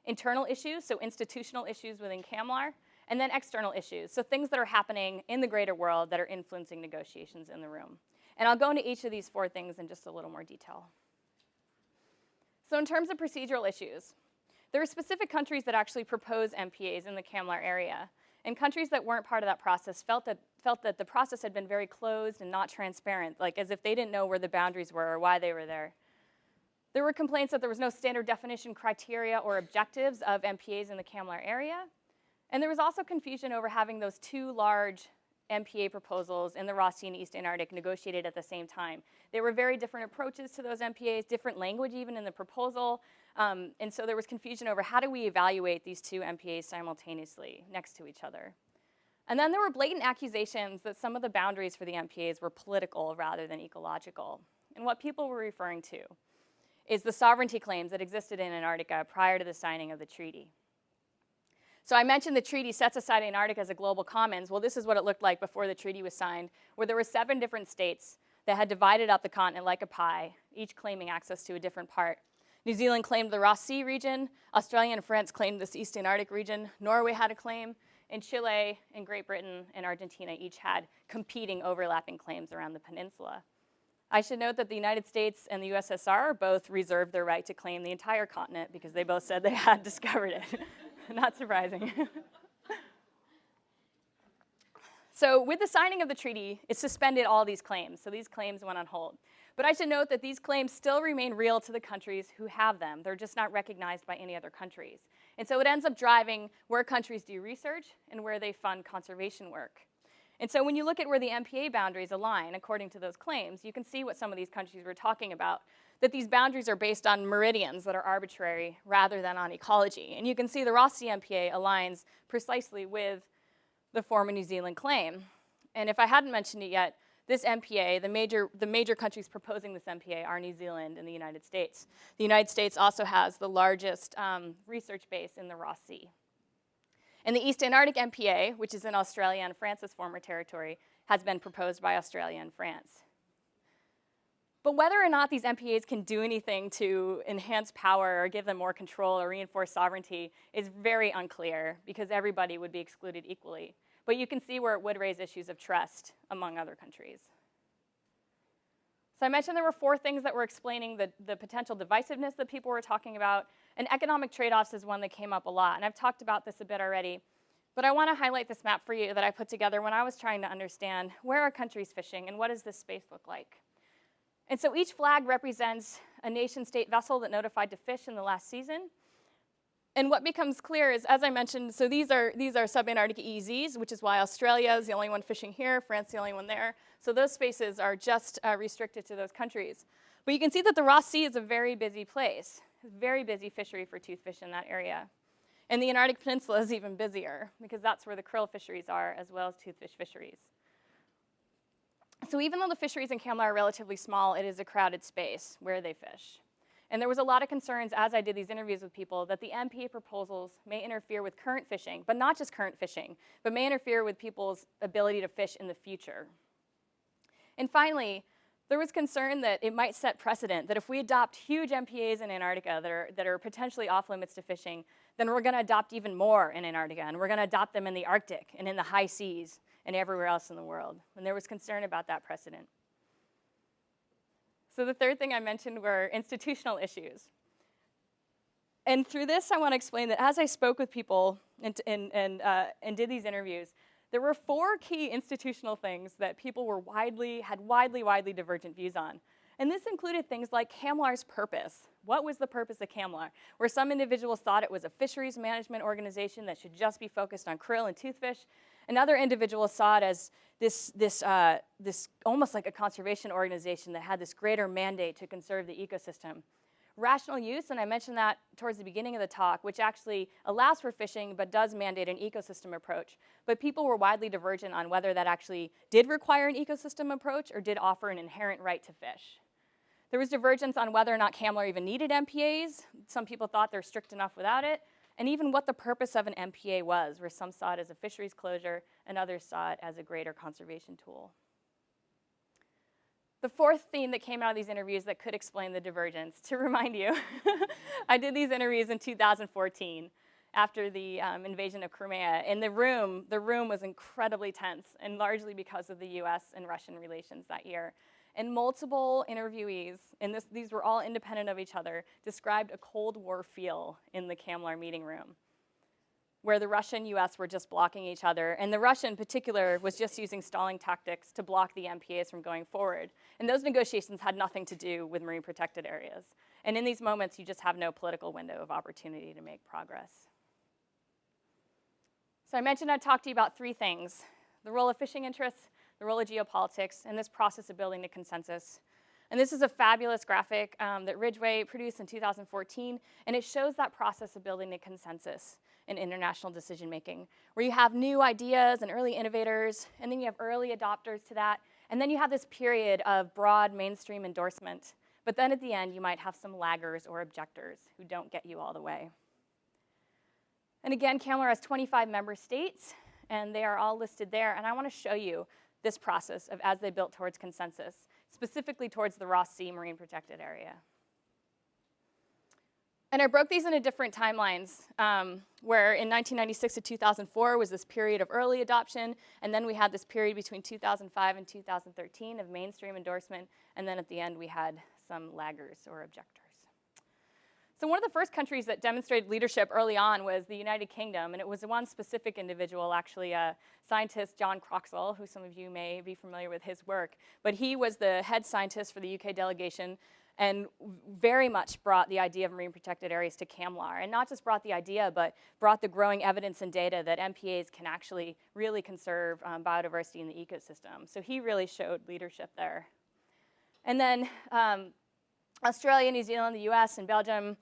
B: internal issues, so institutional issues within CAMLAR, and then external issues, so things that are happening in the greater world that are influencing negotiations in the room. And I'll go into each of these 4 things in just a little more detail. So in terms of procedural issues, there are specific countries that actually propose MPAs in the CAMLAR area, and countries that weren't part of that process felt that the process had been very closed and not transparent, like as if they didn't know where the boundaries were or why they were there. There were complaints that there was no standard definition criteria or objectives of MPAs in the CAMLAR area. And there was also confusion over having those 2 large MPA proposals in the Ross Sea and East Antarctic negotiated at the same time. There were very different approaches to those MPAs, different language even in the proposal. And so there was confusion over how do we evaluate these 2 MPAs simultaneously next to each other. And then there were blatant accusations that some of the boundaries for the MPAs were political rather than ecological. And what people were referring to is the sovereignty claims that existed in Antarctica prior to the signing of the treaty. So I mentioned the treaty sets aside Antarctica as a global commons. Well, this is what it looked like before the treaty was signed, where there were 7 different states that had divided up the continent like a pie, each claiming access to a different part. New Zealand claimed the Ross Sea region, Australia and France claimed this East Antarctic region, Norway had a claim, and Chile and Great Britain and Argentina each had competing overlapping claims around the peninsula. I should note that the United States and the USSR both reserved their right to claim the entire continent because they both said they had discovered it. Not surprising. So with the signing of the treaty, it suspended all these claims. So these claims went on hold. But I should note that these claims still remain real to the countries who have them. They're just not recognized by any other countries. And so it ends up driving where countries do research and where they fund conservation work. And so when you look at where the MPA boundaries align according to those claims, you can see what some of these countries were talking about, that these boundaries are based on meridians that are arbitrary rather than on ecology. And you can see the Ross Sea MPA aligns precisely with the former New Zealand claim. And if I hadn't mentioned it yet, this MPA, the major countries proposing this MPA are New Zealand and the United States. The United States also has the largest research base in the Ross Sea. And the East Antarctic MPA, which is in Australia and France's former territory, has been proposed by Australia and France. But whether or not these MPAs can do anything to enhance power or give them more control or reinforce sovereignty is very unclear because everybody would be excluded equally. But you can see where it would raise issues of trust among other countries. So I mentioned there were 4 things that were explaining the potential divisiveness that people were talking about, and economic trade-offs is one that came up a lot, and I've talked about this a bit already, but I want to highlight this map for you that I put together when I was trying to understand where are countries fishing and what does this space look like. And so each flag represents a nation-state vessel that notified to fish in the last season. And what becomes clear is, as I mentioned, so these are subantarctic EEZs, which is why Australia is the only one fishing here, France the only one there. So those spaces are just restricted to those countries. But you can see that the Ross Sea is a very busy place, very busy fishery for toothfish in that area. And the Antarctic Peninsula is even busier because that's where the krill fisheries are as well as toothfish fisheries. So even though the fisheries in CAMLAR are relatively small, it is a crowded space where they fish. And there was a lot of concerns as I did these interviews with people that the MPA proposals may interfere with current fishing, but not just current fishing, but may interfere with people's ability to fish in the future. And finally, there was concern that it might set precedent, that if we adopt huge MPAs in Antarctica that are potentially off limits to fishing, then we're going to adopt even more in Antarctica, and we're going to adopt them in the Arctic and in the high seas and everywhere else in the world. And there was concern about that precedent. So the third thing I mentioned were institutional issues. And through this, I want to explain that as I spoke with people and did these interviews, there were 4 key institutional things that people were had widely divergent views on. And this included things like CAMLAR's purpose. What was the purpose of CAMLAR? Where some individuals thought it was a fisheries management organization that should just be focused on krill and toothfish, and other individuals saw it as this almost like a conservation organization that had this greater mandate to conserve the ecosystem. Rational use, and I mentioned that towards the beginning of the talk, which actually allows for fishing but does mandate an ecosystem approach. But people were widely divergent on whether that actually did require an ecosystem approach or did offer an inherent right to fish. There was divergence on whether or not CAMLAR even needed MPAs. Some people thought they're strict enough without it, and even what the purpose of an MPA was, where some saw it as a fisheries closure and others saw it as a greater conservation tool. The fourth theme that came out of these interviews that could explain the divergence, to remind you, I did these interviews in 2014 after the invasion of Crimea. And the room was incredibly tense, and largely because of the US and Russian relations that year. And multiple interviewees, and these were all independent of each other, described a Cold War feel in the CAMLAR meeting room, where the Russia and US were just blocking each other. And the Russia in particular was just using stalling tactics to block the MPAs from going forward. And those negotiations had nothing to do with marine protected areas. And in these moments, you just have no political window of opportunity to make progress. So I mentioned I'd talk to you about 3 things: the role of fishing interests, the role of geopolitics, and this process of building a consensus. And this is a fabulous graphic that Ridgway produced in 2014, and it shows that process of building a consensus in international decision making, where you have new ideas and early innovators, and then you have early adopters to that, and then you have this period of broad mainstream endorsement. But then at the end, you might have some laggers or objectors who don't get you all the way. And again, CAMLAR has 25 member states, and they are all listed there, and I want to show you this process of as they built towards consensus, specifically towards the Ross Sea Marine Protected Area. And I broke these into different timelines, where in 1996 to 2004 was this period of early adoption, and then we had this period between 2005 and 2013 of mainstream endorsement, and then at the end we had some laggers or objectors. So one of the first countries that demonstrated leadership early on was the United Kingdom, and it was one specific individual, actually, scientist John Croxall, who some of you may be familiar with his work. But he was the head scientist for the UK delegation and very much brought the idea of marine protected areas to CAMLAR. And not just brought the idea, but brought the growing evidence and data that MPAs can actually really conserve biodiversity in the ecosystem. So he really showed leadership there. And then Australia, New Zealand, the US, and Belgium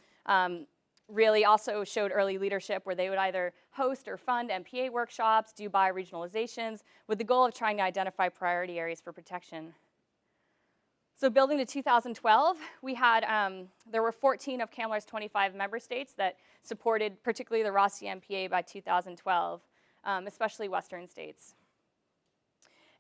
B: really also showed early leadership, where they would either host or fund MPA workshops, do bioregionalizations, with the goal of trying to identify priority areas for protection. So building to 2012, we had, there were 14 of CAMLAR's 25 member states that supported particularly the Ross Sea MPA by 2012, especially Western states.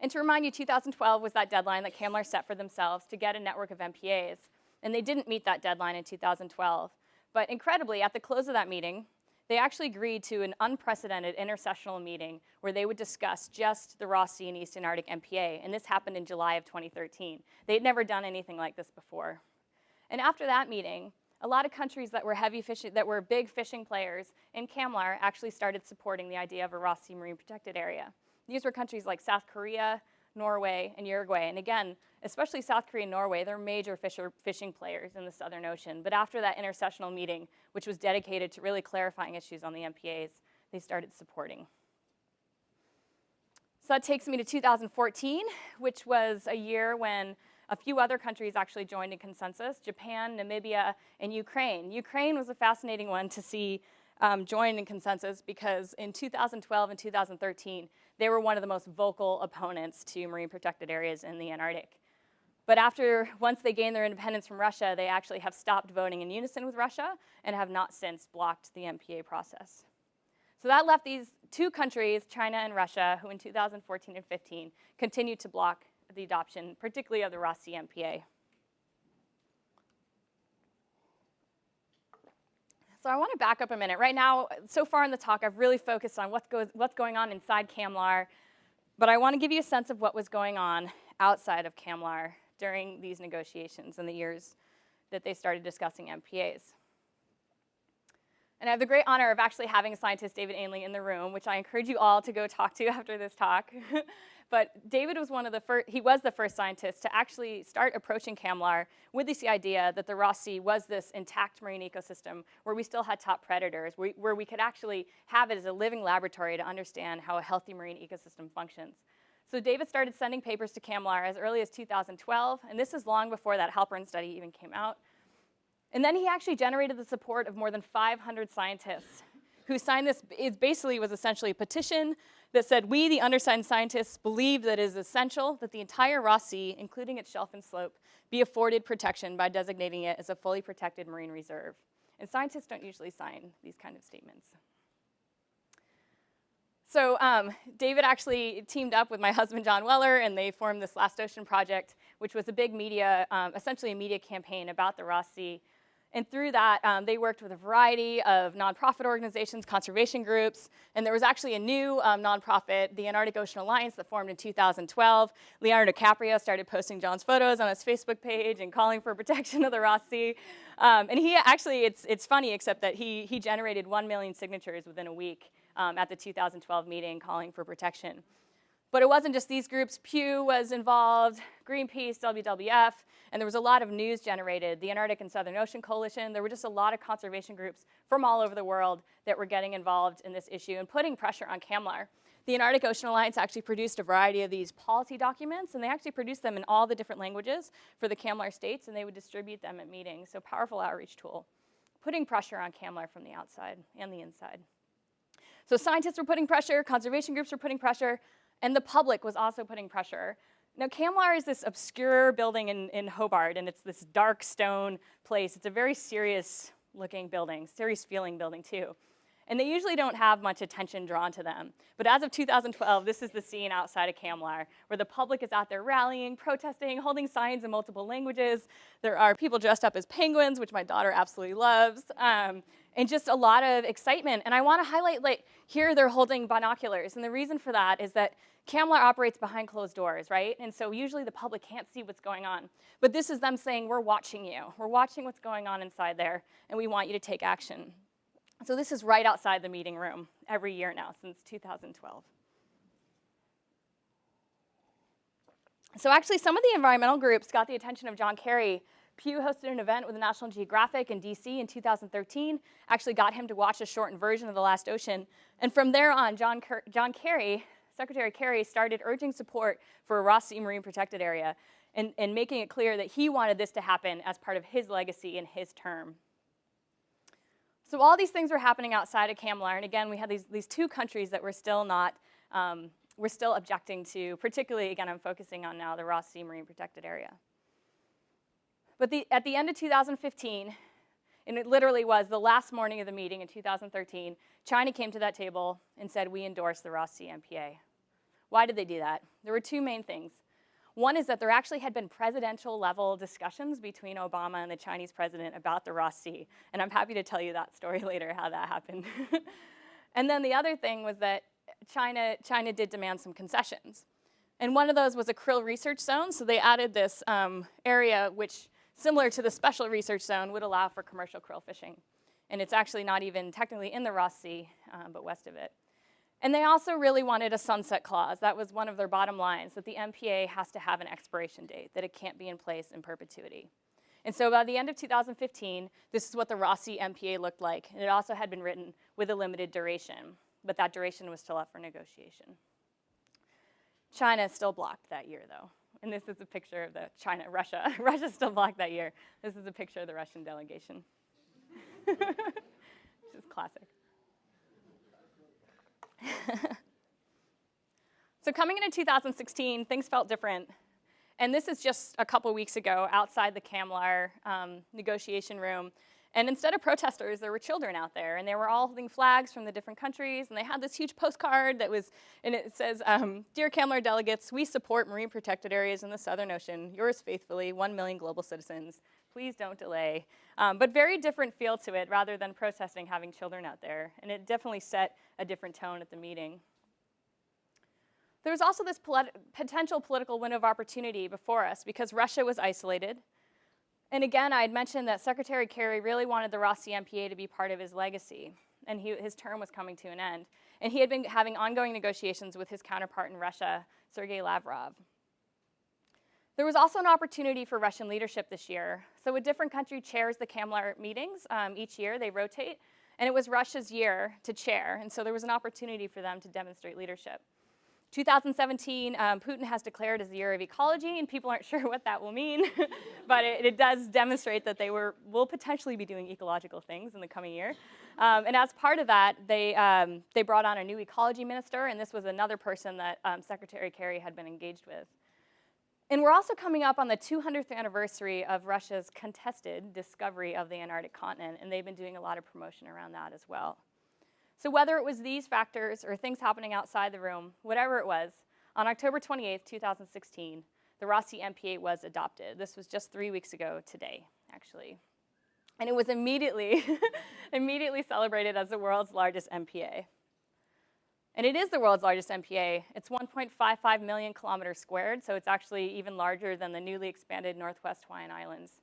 B: And to remind you, 2012 was that deadline that CAMLAR set for themselves to get a network of MPAs. And they didn't meet that deadline in 2012. But incredibly, at the close of that meeting, they actually agreed to an unprecedented intersessional meeting where they would discuss just the Ross Sea and Eastern Arctic MPA. And this happened in July of 2013. They had never done anything like this before. And after that meeting, a lot of countries that were heavy fishing, that were big fishing players in CAMLAR actually started supporting the idea of a Ross Sea Marine Protected Area. These were countries like South Korea, Norway, and Uruguay. And again, especially South Korea and Norway, they're major fishing players in the Southern Ocean. But after that intersessional meeting, which was dedicated to really clarifying issues on the MPAs, they started supporting. So that takes me to 2014, which was a year when a few other countries actually joined in consensus: Japan, Namibia, and Ukraine. Ukraine was a fascinating one to see join in consensus, because in 2012 and 2013, they were one of the most vocal opponents to marine protected areas in the Antarctic. But once they gained their independence from Russia, they actually have stopped voting in unison with Russia and have not since blocked the MPA process. So that left these two countries, China and Russia, who in 2014 and 15 continued to block the adoption, particularly of the Ross-Sea MPA. So I want to back up a minute. Right now, so far in the talk, I've really focused on what's going on inside CAMLR, but I want to give you a sense of what was going on outside of CAMLR during these negotiations in the years that they started discussing MPAs. And I have the great honor of actually having scientist David Ainley in the room, which I encourage you all to go talk to after this talk. But David was the first scientist to actually start approaching CAMLR with this idea that the Ross Sea was this intact marine ecosystem where we still had top predators, where we could actually have it as a living laboratory to understand how a healthy marine ecosystem functions. So David started sending papers to CAMLR as early as 2012, and this is long before that Halpern study even came out. And then he actually generated the support of more than 500 scientists who signed this. It basically was essentially a petition that said, we, the undersigned scientists, believe that it is essential that the entire Ross Sea, including its shelf and slope, be afforded protection by designating it as a fully protected marine reserve. And scientists don't usually sign these kind of statements. So David actually teamed up with my husband, John Weller, and they formed this Last Ocean Project, which was a big media, essentially a media campaign about the Ross Sea. And through that, they worked with a variety of nonprofit organizations, conservation groups, and there was actually a new nonprofit, the Antarctic Ocean Alliance, that formed in 2012. Leonardo DiCaprio started posting John's photos on his Facebook page and calling for protection of the Ross Sea. And he actually, it's funny, except that he generated 1 million signatures within a week at the 2012 meeting calling for protection. But it wasn't just these groups. Pew was involved, Greenpeace, WWF, and there was a lot of news generated. The Antarctic and Southern Ocean Coalition, there were just a lot of conservation groups from all over the world that were getting involved in this issue and putting pressure on CAMLR. The Antarctic Ocean Alliance actually produced a variety of these policy documents, and they actually produced them in all the different languages for the CAMLR states, and they would distribute them at meetings. So powerful outreach tool, putting pressure on CAMLR from the outside and the inside. So scientists were putting pressure, conservation groups were putting pressure, and the public was also putting pressure. Now, CAMLR is this obscure building in Hobart, and it's this dark stone place. It's a very serious-looking building, serious-feeling building, too. And they usually don't have much attention drawn to them. But as of 2012, this is the scene outside of CAMLR, where the public is out there rallying, protesting, holding signs in multiple languages. There are people dressed up as penguins, which my daughter absolutely loves, and just a lot of excitement. And I want to highlight, like, here they're holding binoculars. And the reason for that is that CAMLR operates behind closed doors, right? And so usually the public can't see what's going on. But this is them saying, we're watching you. We're watching what's going on inside there, and we want you to take action. So this is right outside the meeting room every year now, since 2012. So actually, some of the environmental groups got the attention of John Kerry. Pew hosted an event with the National Geographic in DC in 2013, actually got him to watch a shortened version of The Last Ocean. And from there on, John Kerry, Secretary Kerry, started urging support for a Ross Sea Marine Protected Area and making it clear that he wanted this to happen as part of his legacy in his term. So all these things were happening outside of CAMLR, and again, we had these two countries that were still not, we're still objecting to, particularly, again, I'm focusing on now the Ross Sea Marine Protected Area. But at the end of 2015, and it literally was the last morning of the meeting in 2013, China came to that table and said, we endorse the Ross Sea MPA. Why did they do that? There were two main things. One is that there actually had been presidential-level discussions between Obama and the Chinese president about the Ross Sea, and I'm happy to tell you that story later, how that happened. And then the other thing was that China did demand some concessions. And one of those was a krill research zone, so they added this area which, similar to the special research zone, would allow for commercial krill fishing. And it's actually not even technically in the Ross Sea, but west of it. And they also really wanted a sunset clause. That was one of their bottom lines, that the MPA has to have an expiration date, that it can't be in place in perpetuity. And so by the end of 2015, this is what the Ross Sea MPA looked like. And it also had been written with a limited duration, but that duration was still up for negotiation. China still blocked that year, though. And this is a picture of the Russia. Russia still blocked that year. This is a picture of the Russian delegation. Which is classic. So coming into 2016, things felt different. And this is just a couple weeks ago outside the CAMLAR negotiation room. And instead of protesters, there were children out there, and they were all holding flags from the different countries, and they had this huge postcard that was, and it says, "Dear CAMLAR delegates, we support marine protected areas in the Southern Ocean. Yours faithfully, 1 million global citizens. Please don't delay." But very different feel to it, rather than protesting having children out there, and it definitely set a different tone at the meeting. There was also this potential political window of opportunity before us because Russia was isolated. And again, I had mentioned that Secretary Kerry really wanted the Rossi MPA to be part of his legacy, and his term was coming to an end. And he had been having ongoing negotiations with his counterpart in Russia, Sergei Lavrov. There was also an opportunity for Russian leadership this year. So a different country chairs the CAMLAR meetings each year, they rotate, and it was Russia's year to chair, and so there was an opportunity for them to demonstrate leadership. 2017, Putin has declared as the year of ecology, and people aren't sure what that will mean, but it does demonstrate that they will potentially be doing ecological things in the coming year. And as part of that, they brought on a new ecology minister, and this was another person that Secretary Kerry had been engaged with. And we're also coming up on the 200th anniversary of Russia's contested discovery of the Antarctic continent, and they've been doing a lot of promotion around that as well. So whether it was these factors or things happening outside the room, whatever it was, on October 28th, 2016, the Rossi MPA was adopted. This was just 3 weeks ago today, actually. And it was immediately celebrated as the world's largest MPA. And it is the world's largest MPA. It's 1.55 million kilometers squared, so it's actually even larger than the newly expanded Northwest Hawaiian Islands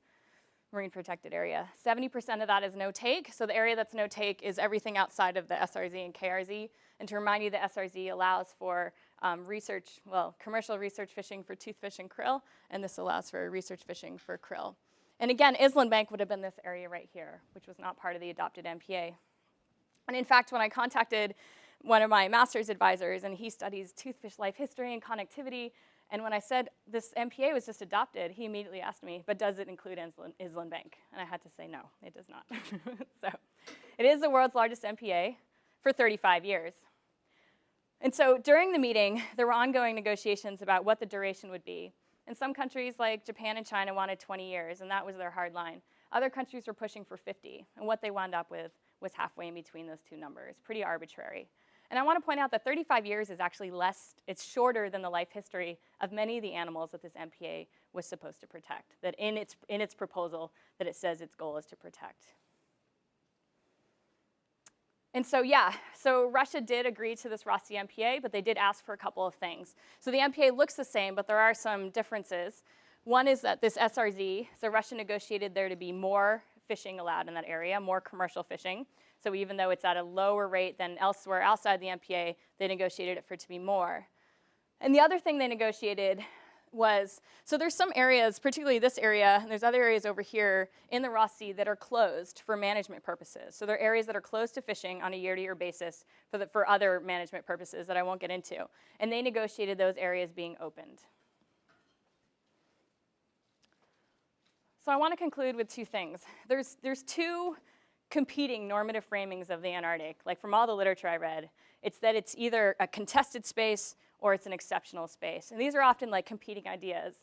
B: marine protected area. 70% of that is no-take, so the area that's no-take is everything outside of the SRZ and KRZ. And to remind you, the SRZ allows for commercial research fishing for toothfish and krill, and this allows for research fishing for krill. And again, Island Bank would have been this area right here, which was not part of the adopted MPA. And in fact, when I contacted one of my master's advisors, and he studies toothfish life history and connectivity, and when I said this MPA was just adopted, he immediately asked me, but does it include Island Bank? And I had to say, no, it does not. So it is the world's largest MPA for 35 years. And so during the meeting, there were ongoing negotiations about what the duration would be. And some countries like Japan and China wanted 20 years, and that was their hard line. Other countries were pushing for 50, and what they wound up with was halfway in between those two numbers, pretty arbitrary. And I want to point out that 35 years is actually it's shorter than the life history of many of the animals that this MPA was supposed to protect, that in its proposal that it says its goal is to protect. And so Russia did agree to this Rossi MPA, but they did ask for a couple of things. So the MPA looks the same, but there are some differences. One is that this SRZ, so Russia negotiated there to be more fishing allowed in that area, more commercial fishing. So even though it's at a lower rate than elsewhere outside the MPA, they negotiated it for it to be more. And the other thing they negotiated was, so there's some areas, particularly this area, and there's other areas over here in the Ross Sea that are closed for management purposes. So there are areas that are closed to fishing on a year-to-year basis for other management purposes that I won't get into. And they negotiated those areas being opened. So I want to conclude with two things. There's two competing normative framings of the Antarctic. Like from all the literature I read, it's that it's either a contested space or it's an exceptional space. And these are often like competing ideas.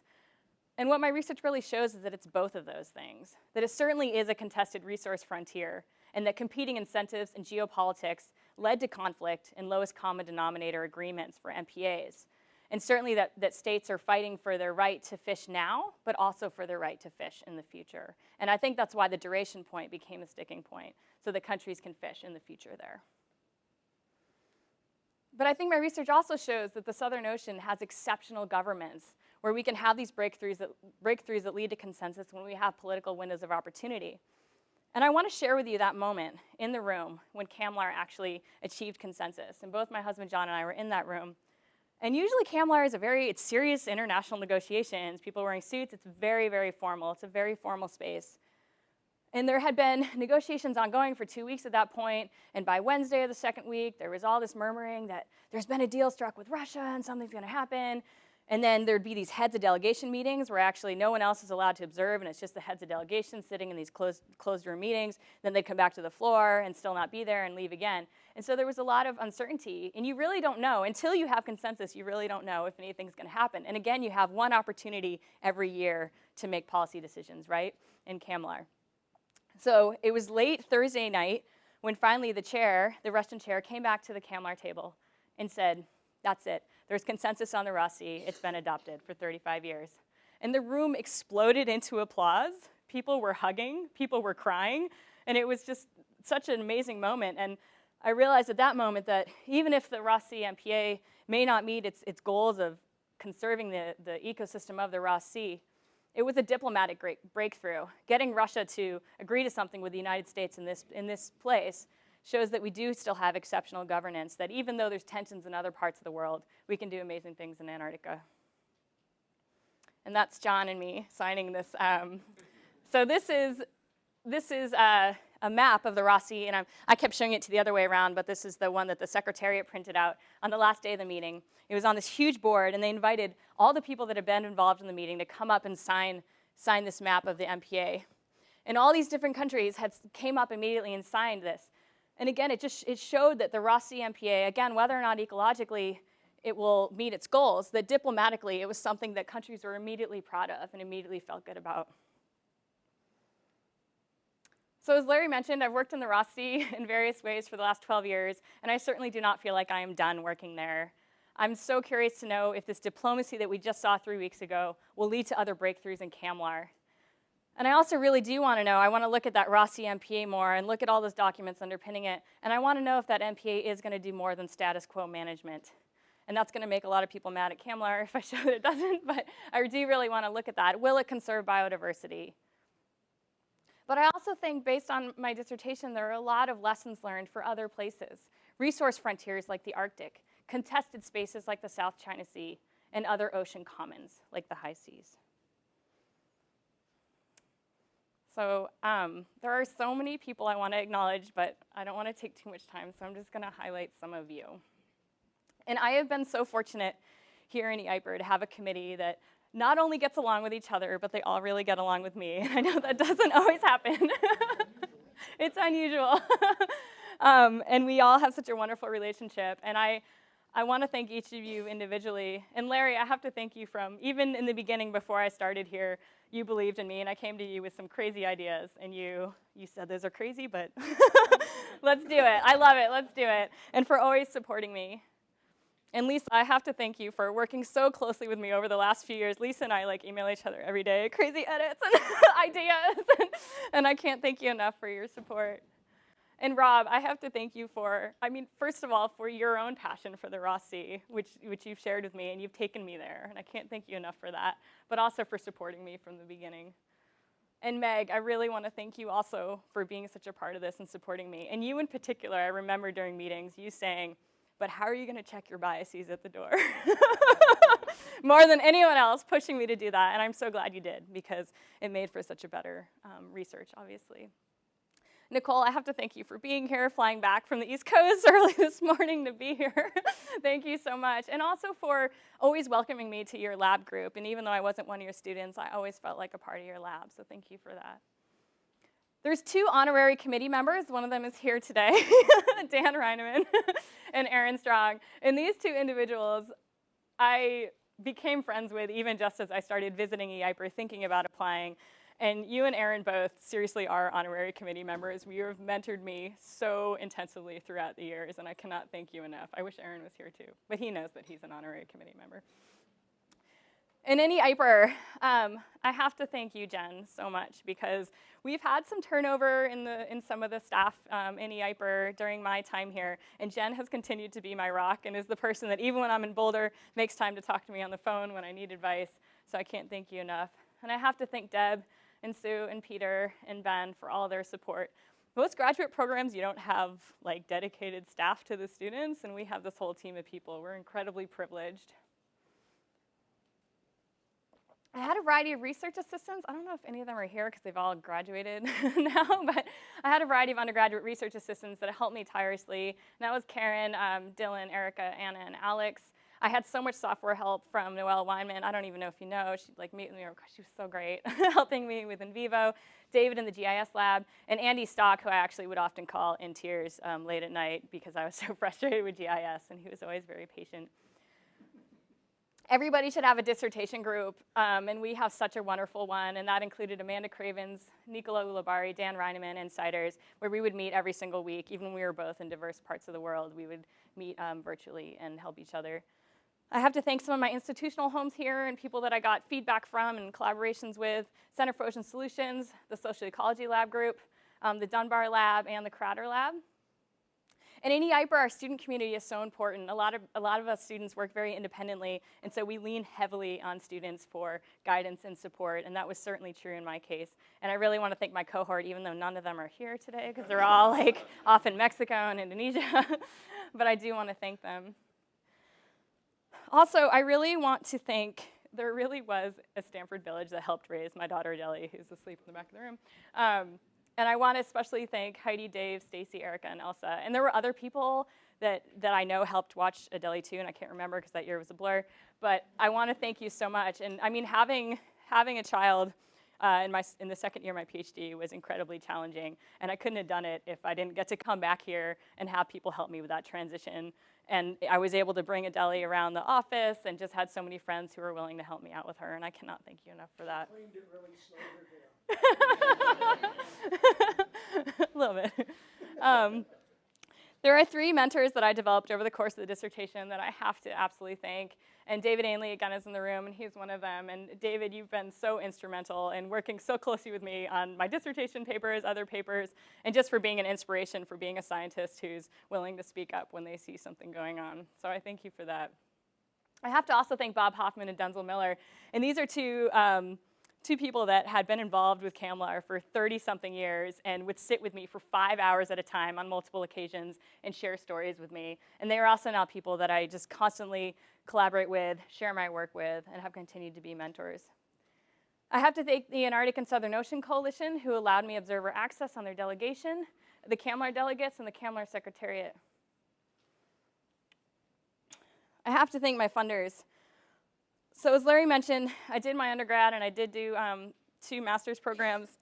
B: And what my research really shows is that it's both of those things, that it certainly is a contested resource frontier, and that competing incentives and geopolitics led to conflict and lowest common denominator agreements for MPAs. And certainly that states are fighting for their right to fish now, but also for their right to fish in the future. And I think that's why the duration point became a sticking point, so that countries can fish in the future there. But I think my research also shows that the Southern Ocean has exceptional governments where we can have these breakthroughs that lead to consensus when we have political windows of opportunity. And I want to share with you that moment in the room when CAMLAR actually achieved consensus. And both my husband John and I were in that room. And usually CAMLAR is it's serious international negotiations, people wearing suits, it's very, very formal. It's a very formal space. And there had been negotiations ongoing for 2 weeks at that point, and by Wednesday of the second week, there was all this murmuring that there's been a deal struck with Russia and something's gonna happen. And then there'd be these heads of delegation meetings where actually no one else is allowed to observe, and it's just the heads of delegation sitting in these closed room meetings. Then they'd come back to the floor and still not be there and leave again. And so there was a lot of uncertainty, and you really don't know. Until you have consensus, you really don't know if anything's going to happen. And again, you have one opportunity every year to make policy decisions, right, in CAMLR. So it was late Thursday night when finally the Russian chair, came back to the CAMLR table and said, that's it. There's consensus on the Ross Sea. It's been adopted for 35 years. And the room exploded into applause. People were hugging. People were crying. And it was just such an amazing moment. And I realized at that moment that even if the Ross Sea MPA may not meet its goals of conserving the ecosystem of the Ross Sea, it was a diplomatic breakthrough. Getting Russia to agree to something with the United States in this place shows that we do still have exceptional governance, that even though there's tensions in other parts of the world, we can do amazing things in Antarctica. And that's John and me signing this. So this is a map of the Ross Sea, and I kept showing it to the other way around, but this is the one that the Secretariat printed out on the last day of the meeting. It was on this huge board, and they invited all the people that had been involved in the meeting to come up and sign this map of the MPA. And all these different countries came up immediately and signed this. And again, it showed that the Ross Sea MPA, again, whether or not ecologically it will meet its goals, that diplomatically it was something that countries were immediately proud of and immediately felt good about. So as Larry mentioned, I've worked in the Ross Sea in various ways for the last 12 years, and I certainly do not feel like I am done working there. I'm so curious to know if this diplomacy that we just saw 3 weeks ago will lead to other breakthroughs in CAMLR. And I also really do want to know, I want to look at that Ross Sea MPA more and look at all those documents underpinning it, and I want to know if that MPA is going to do more than status quo management. And that's going to make a lot of people mad at CAMLR if I show that it doesn't, but I do really want to look at that. Will it conserve biodiversity? But I also think, based on my dissertation, there are a lot of lessons learned for other places. Resource frontiers like the Arctic, contested spaces like the South China Sea, and other ocean commons like the high seas. So there are so many people I want to acknowledge, but I don't want to take too much time, so I'm just going to highlight some of you. And I have been so fortunate here in E-IPER to have a committee that not only gets along with each other, but they all really get along with me. And I know that doesn't always happen. It's unusual. And we all have such a wonderful relationship. And I want to thank each of you individually. And Larry, I have to thank you even in the beginning before I started here, you believed in me, and I came to you with some crazy ideas. And you said, those are crazy, but let's do it. I love it. Let's do it. And for always supporting me. And Lisa, I have to thank you for working so closely with me over the last few years. Lisa and I email each other every day, crazy edits and ideas. And I can't thank you enough for your support. And Rob, I have to thank you first of all, for your own passion for the Ross Sea, which you've shared with me, and you've taken me there. And I can't thank you enough for that, but also for supporting me from the beginning. And Meg, I really want to thank you also for being such a part of this and supporting me. And you in particular, I remember during meetings, you saying, but how are you going to check your biases at the door? More than anyone else pushing me to do that, and I'm so glad you did, because it made for such a better research, obviously. Nicole, I have to thank you for being here, flying back from the East Coast early this morning to be here. Thank you so much. And also for always welcoming me to your lab group. And even though I wasn't one of your students, I always felt like a part of your lab, so thank you for that. There's 2 honorary committee members. One of them is here today, Dan Reineman and Aaron Strong. And these 2 individuals I became friends with even just as I started visiting E-IPER, thinking about applying. And you and Aaron both seriously are honorary committee members. You have mentored me so intensively throughout the years, and I cannot thank you enough. I wish Aaron was here too, but he knows that he's an honorary committee member. And in E-IPER, I have to thank you, Jen, so much, because we've had some turnover in some of the staff in E-IPER during my time here, and Jen has continued to be my rock and is the person that even when I'm in Boulder makes time to talk to me on the phone when I need advice, so I can't thank you enough. And I have to thank Deb and Sue and Peter and Ben for all their support. Most graduate programs, you don't have dedicated staff to the students, and we have this whole team of people. We're incredibly privileged. I had a variety of research assistants. I don't know if any of them are here because they've all graduated now, but I had a variety of undergraduate research assistants that helped me tirelessly. And that was Karen, Dylan, Erica, Anna, and Alex. I had so much software help from Noelle Weinman. I don't even know if you know. She'd like meet with me. She was so great, helping me with In Vivo. David in the GIS lab, and Andy Stock, who I actually would often call in tears late at night because I was so frustrated with GIS, and he was always very patient. Everybody should have a dissertation group, and we have such a wonderful one, and that included Amanda Cravens, Nicola Ulibarri, Dan Reineman, Insiders, where we would meet every single week. Even when we were both in diverse parts of the world, we would meet virtually and help each other. I have to thank some of my institutional homes here and people that I got feedback from and collaborations with, Center for Ocean Solutions, the Social Ecology Lab Group, the Dunbar Lab, and the Crater Lab. And in E-IPER, our student community is so important. A lot of us students work very independently, and so we lean heavily on students for guidance and support, and that was certainly true in my case. And I really want to thank my cohort, even though none of them are here today, because they're all like off in Mexico and Indonesia, but I do want to thank them. Also, I really want to thank, there really was a Stanford Village that helped raise my daughter Adele, who's asleep in the back of the room. And I want to especially thank Heidi, Dave, Stacy, Erica, and Elsa. And there were other people that I know helped watch Adele too, and I can't remember because that year was a blur. But I want to thank you so much. And I mean, having a child in the second year of my PhD was incredibly challenging. And I couldn't have done it if I didn't get to come back here and have people help me with that transition. And I was able to bring Adele around the office and just had so many friends who were willing to help me out with her. And I cannot thank you enough for that.
A: Claimed it really slowed her down.
B: A little bit. There are 3 mentors that I developed over the course of the dissertation that I have to absolutely thank. And David Ainley, again, is in the room, and he's one of them. And David, you've been so instrumental in working so closely with me on my dissertation papers, other papers, and just for being an inspiration, for being a scientist who's willing to speak up when they see something going on. So I thank you for that. I have to also thank Bob Hoffman and Denzel Miller. And these are two people that had been involved with CAMLAR for 30-something years and would sit with me for 5 hours at a time on multiple occasions and share stories with me. And they are also now people that I just constantly collaborate with, share my work with, and have continued to be mentors. I have to thank the Antarctic and Southern Ocean Coalition, who allowed me observer access on their delegation, the CAMLAR delegates, and the CAMLAR Secretariat. I have to thank my funders. So as Larry mentioned, I did my undergrad and I did do 2 master's programs.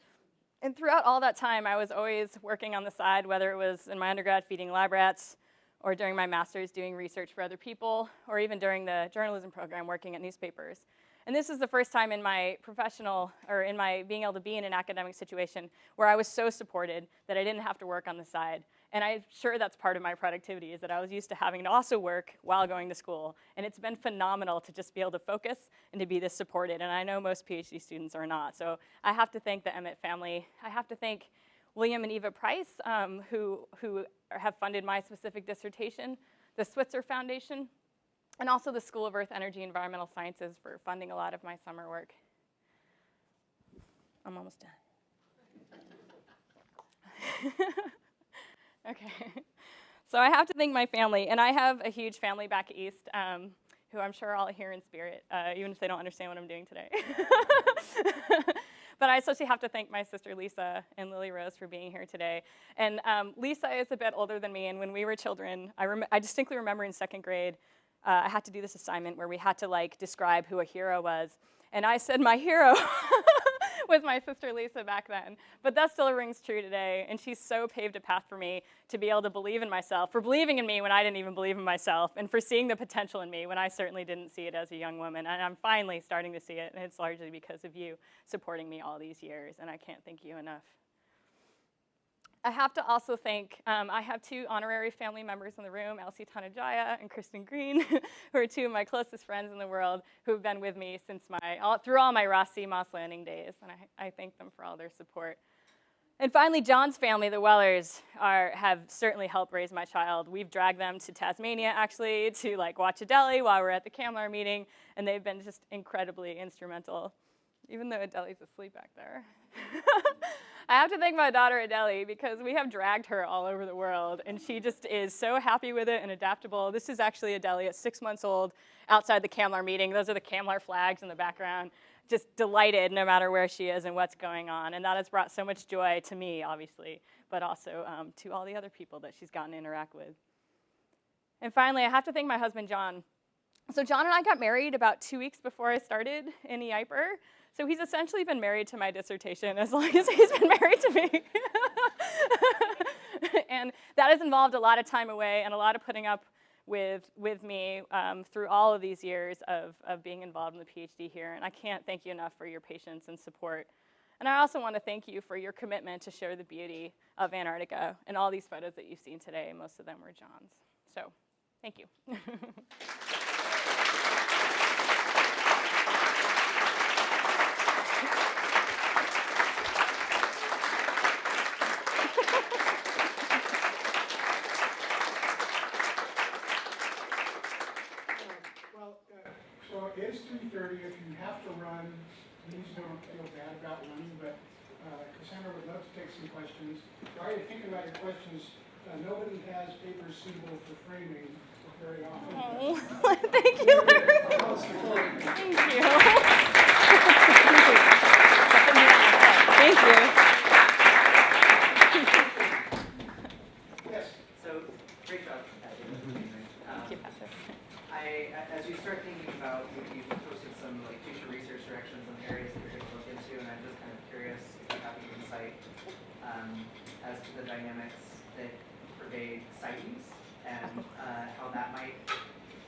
B: And throughout all that time, I was always working on the side, whether it was in my undergrad feeding lab rats, or during my master's doing research for other people, or even during the journalism program working at newspapers. And this is the first time in my professional, or in my being able to be in an academic situation where I was so supported that I didn't have to work on the side. And I'm sure that's part of my productivity, is that I was used to having to also work while going to school. And it's been phenomenal to just be able to focus and to be this supported. And I know most PhD students are not. So I have to thank the Emmett family. I have to thank William and Eva Price, who have funded my specific dissertation, the Switzer Foundation, and also the School of Earth, Energy, and Environmental Sciences for funding a lot of my summer work. I'm almost done. Okay. So I have to thank my family, and I have a huge family back east, who I'm sure I'll hear in spirit, even if they don't understand what I'm doing today. But I especially have to thank my sister Lisa and Lily Rose for being here today. And Lisa is a bit older than me, and when we were children, I distinctly remember in second grade, I had to do this assignment where we had to describe who a hero was. And I said my hero was my sister Lisa back then. But that still rings true today, and she's so paved a path for me to be able to believe in myself, for believing in me when I didn't even believe in myself, and for seeing the potential in me when I certainly didn't see it as a young woman. And I'm finally starting to see it, and it's largely because of you supporting me all these years, and I can't thank you enough. I have to also thank, I have 2 honorary family members in the room, Elsie Tanajaya and Kristen Green, who are 2 of my closest friends in the world who have been with me since through all my Ross C. Moss Landing days, and I thank them for all their support. And finally, John's family, the Wellers, have certainly helped raise my child. We've dragged them to Tasmania, actually, to watch Adele while we're at the CAMLAR meeting, and they've been just incredibly instrumental, even though Adele's asleep back there. I have to thank my daughter Adele because we have dragged her all over the world, and she just is so happy with it and adaptable. This is actually Adele at 6 months old outside the CAMLAR meeting. Those are the CAMLAR flags in the background. Just delighted no matter where she is and what's going on, and that has brought so much joy to me, obviously, but also to all the other people that she's gotten to interact with. And finally, I have to thank my husband, John. So John and I got married about 2 weeks before I started in E-IPER. So he's essentially been married to my dissertation as long as he's been married to me. And that has involved a lot of time away and a lot of putting up with me through all of these years of being involved in the PhD here. And I can't thank you enough for your patience and support. And I also want to thank you for your commitment to share the beauty of Antarctica. And all these photos that you've seen today, most of them were John's. So thank you.
A: So it is 3:30. If you have to run, please don't feel bad about running, but Cassandra would love to take some questions. While you're thinking about your questions, nobody has papers suitable for framing very often.
B: Oh, thank you, Larry. Thank you. Thank you.
A: Yes.
E: So, great job, Patrick.
B: Thank you, Patrick.
E: As you start thinking about, you've posted some like future research directions and areas that you're going to look into, and I'm just kind of curious if you have any insight as to the dynamics that pervade CITES and how that might,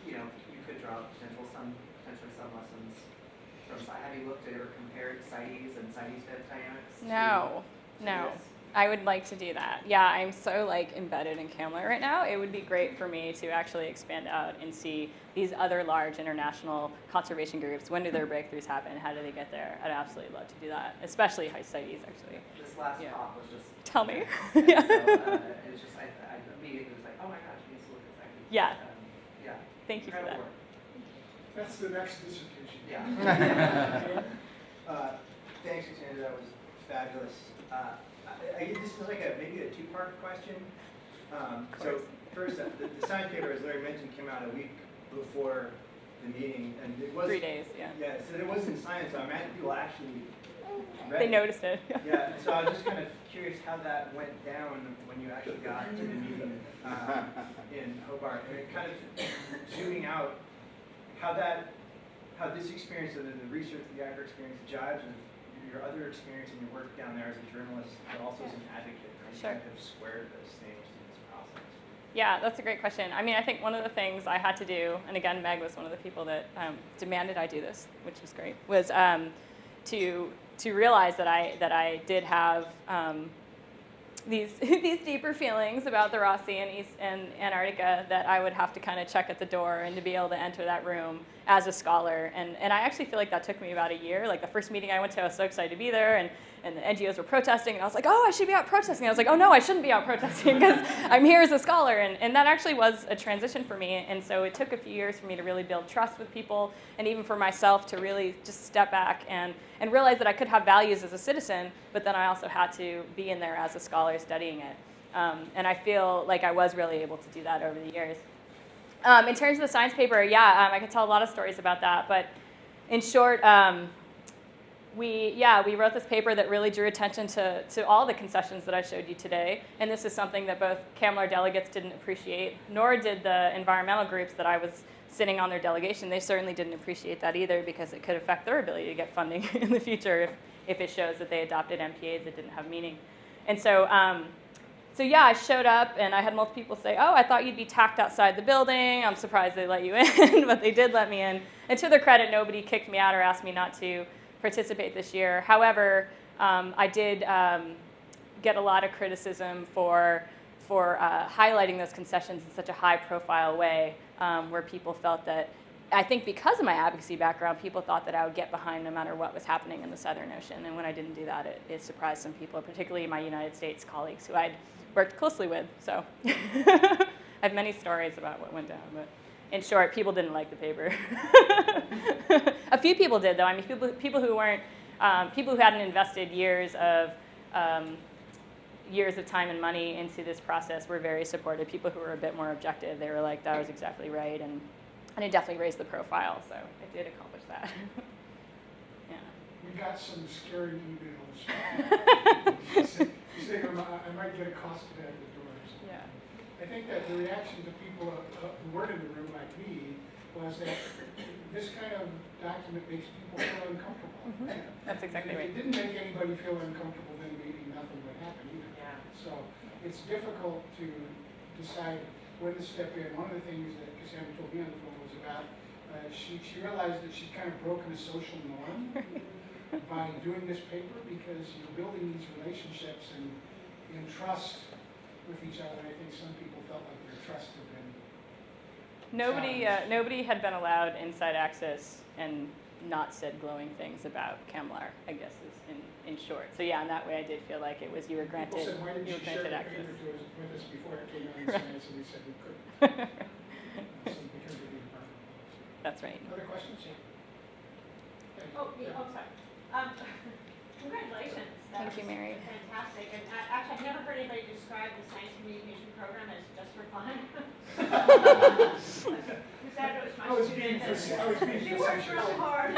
E: you could draw potentially some lessons from CITES. Have you looked at or compared CITES and CITES dynamics?
B: No. I would like to do that. Yeah, I'm so embedded in CAMLA right now. It would be great for me to actually expand out and see these other large international conservation groups. When do their breakthroughs happen? How do they get there? I'd absolutely love to do that, especially CITES actually.
E: This last talk was just...
B: Tell me.
E: Yeah. So, it was just, I immediately was like, oh my gosh, you need to look at CITES.
B: Yeah.
E: Yeah.
B: Thank you for that.
E: Work.
A: That's the next dissertation.
E: Yeah.
F: Thanks, Cassandra. That was fabulous. This is maybe a two-part question. So first, the science paper, as Larry mentioned, came out a week before the meeting, and it was
B: 3 days, yeah.
F: Yeah, so it wasn't science. So I imagine people actually read
B: They
F: it.
B: noticed it.
F: Yeah, so I was just kind of curious how that went down when you actually got to the meeting in Hobart, and kind of zooming out how this experience of the research, the E-IPER experience, jives with your other experience in your work down there as a journalist, but also as an advocate. How you
B: Sure.
F: kind of squared those things in this process.
B: Yeah, that's a great question. I mean, I think one of the things I had to do, and again, Meg was one of the people that demanded I do this, which was great, was to realize that I did have these deeper feelings about the Ross Sea and Antarctica that I would have to kind of check at the door and to be able to enter that room as a scholar. And I actually feel like that took me about a year. Like the first meeting I went to, I was so excited to be there, and the NGOs were protesting, and I was like, oh, I should be out protesting. And I was like, oh no, I shouldn't be out protesting because I'm here as a scholar. And that actually was a transition for me. And so it took a few years for me to really build trust with people, and even for myself to really just step back and realize that I could have values as a citizen, but then I also had to be in there as a scholar studying it. And I feel like I was really able to do that over the years. In terms of the science paper, I could tell a lot of stories about that. But in short, we wrote this paper that really drew attention to all the concessions that I showed you today. And this is something that both CAMLR delegates didn't appreciate, nor did the environmental groups that I was sitting on their delegation. They certainly didn't appreciate that either, because it could affect their ability to get funding in the future if it shows that they adopted MPAs that didn't have meaning. And so, I showed up, and I had multiple people say, oh, I thought you'd be tacked outside the building. I'm surprised they let you in, but they did let me in. And to their credit, nobody kicked me out or asked me not to participate this year. However, I did get a lot of criticism for highlighting those concessions in such a high-profile way, where people felt that, I think because of my advocacy background, people thought that I would get behind no matter what was happening in the Southern Ocean. And when I didn't do that, it surprised some people, particularly my United States colleagues who I'd worked closely with. So I have many stories about what went down. But in short, people didn't like the paper. A few people did, though. I mean, people who weren't, people who hadn't invested years of time and money into this process were very supportive. People who were a bit more objective, they were like, that was exactly right. And it definitely raised the profile, so it did accomplish that. Yeah.
A: We got some scary emails. You say I might get accosted at the doors.
B: Yeah.
A: I think that the reaction to people who weren't in the room like me was that this kind of document makes people feel uncomfortable.
B: That's exactly
A: If
B: right.
A: it didn't make anybody feel uncomfortable, then maybe nothing would happen either.
E: Yeah.
A: So it's difficult to decide when to step in. One of the things that Cassandra told me on the phone was about, she realized that she'd kind of broken a social norm by doing this paper, because you're building these relationships and trust with each other. And I think some people felt like their trust had been
B: Nobody had been allowed inside access and not said glowing things about CAMLR, I guess, is in short. So yeah, in that way I did feel like it was you were granted,
A: People said, why didn't
B: you
A: you
B: were
A: share
B: granted
A: the
B: access.
A: paper with us before it came out in science? And we said we couldn't. So because of the environment.
B: That's right.
A: Other questions? Yeah. Thank you.
G: Sorry. Congratulations. That
B: Thank you,
G: was
B: Mary.
G: Fantastic. And actually, I've never heard anybody describe the science communication program as just for fun. Cassandra was my
A: I was being
G: student.
A: facetious.
G: She worked really hard.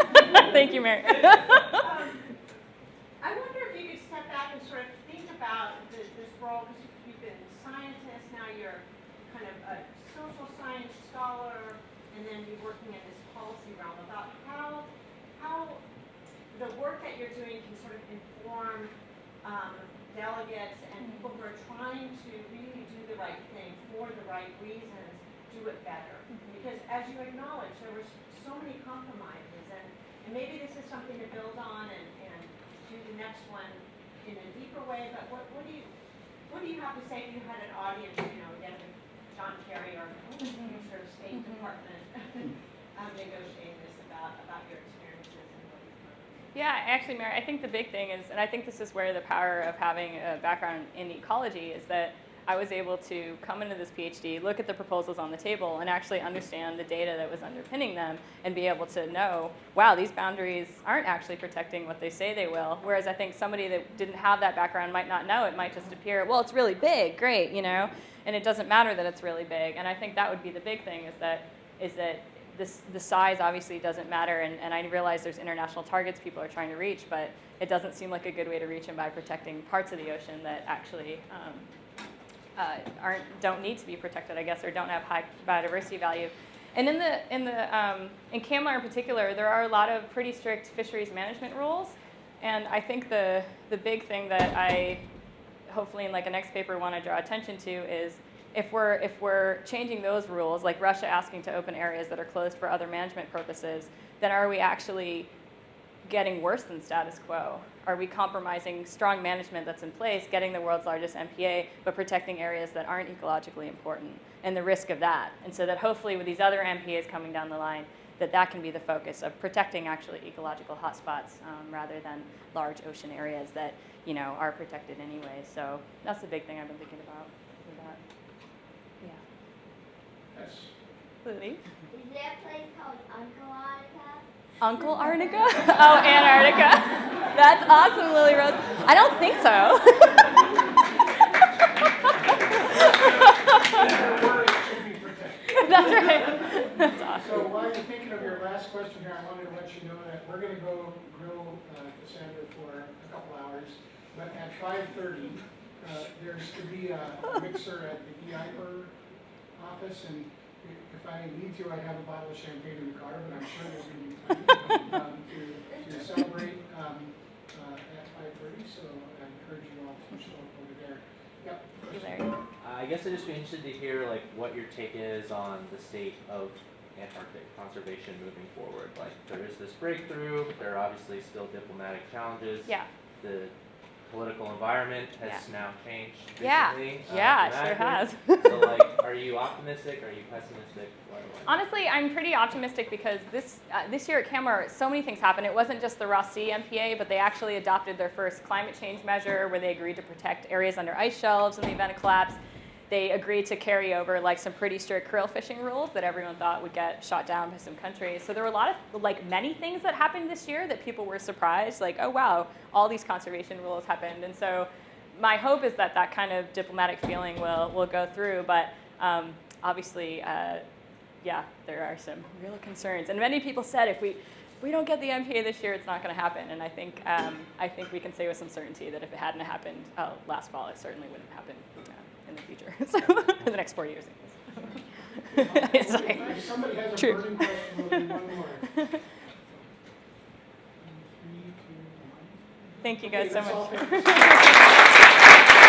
B: Thank you, Mary.
G: I wonder if you could step back and sort of think about this role, because you've been a scientist, now you're kind of a social science scholar, and then you're working in this policy realm, about how the work that you're doing can sort of inform delegates and people who are trying to really do the right thing for the right reasons, do it better. Because as you acknowledge, there were so many compromises, and maybe this is something to build on and do the next one in a deeper way, but what do you have to say if you had an audience, again, with John Kerry or sort of State Department negotiating this about your experiences and what you've learned?
B: Yeah, actually, Mary, I think the big thing is, and I think this is where the power of having a background in ecology is that I was able to come into this PhD, look at the proposals on the table, and actually understand the data that was underpinning them, and be able to know, wow, these boundaries aren't actually protecting what they say they will. Whereas I think somebody that didn't have that background might not know. It might just appear, well, it's really big, great, and it doesn't matter that it's really big. And I think that would be the big thing, is that the size obviously doesn't matter, and I realize there's international targets people are trying to reach, but it doesn't seem like a good way to reach them by protecting parts of the ocean that actually don't need to be protected, I guess, or don't have high biodiversity value. And in CAMLR in particular, there are a lot of pretty strict fisheries management rules, and I think the big thing that I hopefully in like a next paper want to draw attention to is if we're changing those rules, like Russia asking to open areas that are closed for other management purposes, then are we actually getting worse than status quo? Are we compromising strong management that's in place, getting the world's largest MPA, but protecting areas that aren't ecologically important, and the risk of that? And so that hopefully with these other MPAs coming down the line, that can be the focus of protecting actually ecological hotspots rather than large ocean areas that are protected anyway. So that's the big thing I've been thinking about with that. Yeah.
A: Yes.
B: Lily?
D: Is there a place called Antarctica?
B: Uncle Arctica? Oh, Antarctica. That's awesome, Lily Rose. I don't think so. That's right. That's awesome.
A: So while you're thinking of your last question here, I wanted to let you know that we're going to go grill Cassandra for a couple hours, but at 5:30, there's to be a mixer at the E-IPER office, and if I need to, I have a bottle of champagne in the car, but I'm sure there's going to be plenty to celebrate at 5:30, so I encourage you all to show up over there. Yep.
B: Thank you, Larry.
H: I guess I'd just be interested to hear what your take is on the state of Antarctic conservation moving forward. Like, there is this breakthrough, but there are obviously still diplomatic challenges.
B: Yeah.
H: The political environment has
B: Yeah.
H: now changed
B: Yeah.
H: recently.
B: Yeah, it sure has.
H: So, are you optimistic? Are you pessimistic?
B: Honestly, I'm pretty optimistic because this year at CAMLR, so many things happened. It wasn't just the Ross Sea MPA, but they actually adopted their first climate change measure where they agreed to protect areas under ice shelves in the event of collapse. They agreed to carry over some pretty strict krill fishing rules that everyone thought would get shot down by some countries. So there were a lot of many things that happened this year that people were surprised, oh wow, all these conservation rules happened. And so my hope is that kind of diplomatic feeling will go through, but obviously, yeah, there are some real concerns. And many people said if we don't get the MPA this year, it's not going to happen. And I think we can say with some certainty that if it hadn't happened last fall, it certainly wouldn't happen in the future. So for the next 4 years. It's like-
A: If somebody has a
B: True.
A: burning question, we'll do one more. 3, 2, 1.
B: Thank you guys so
A: Okay,
B: much.
A: that's all.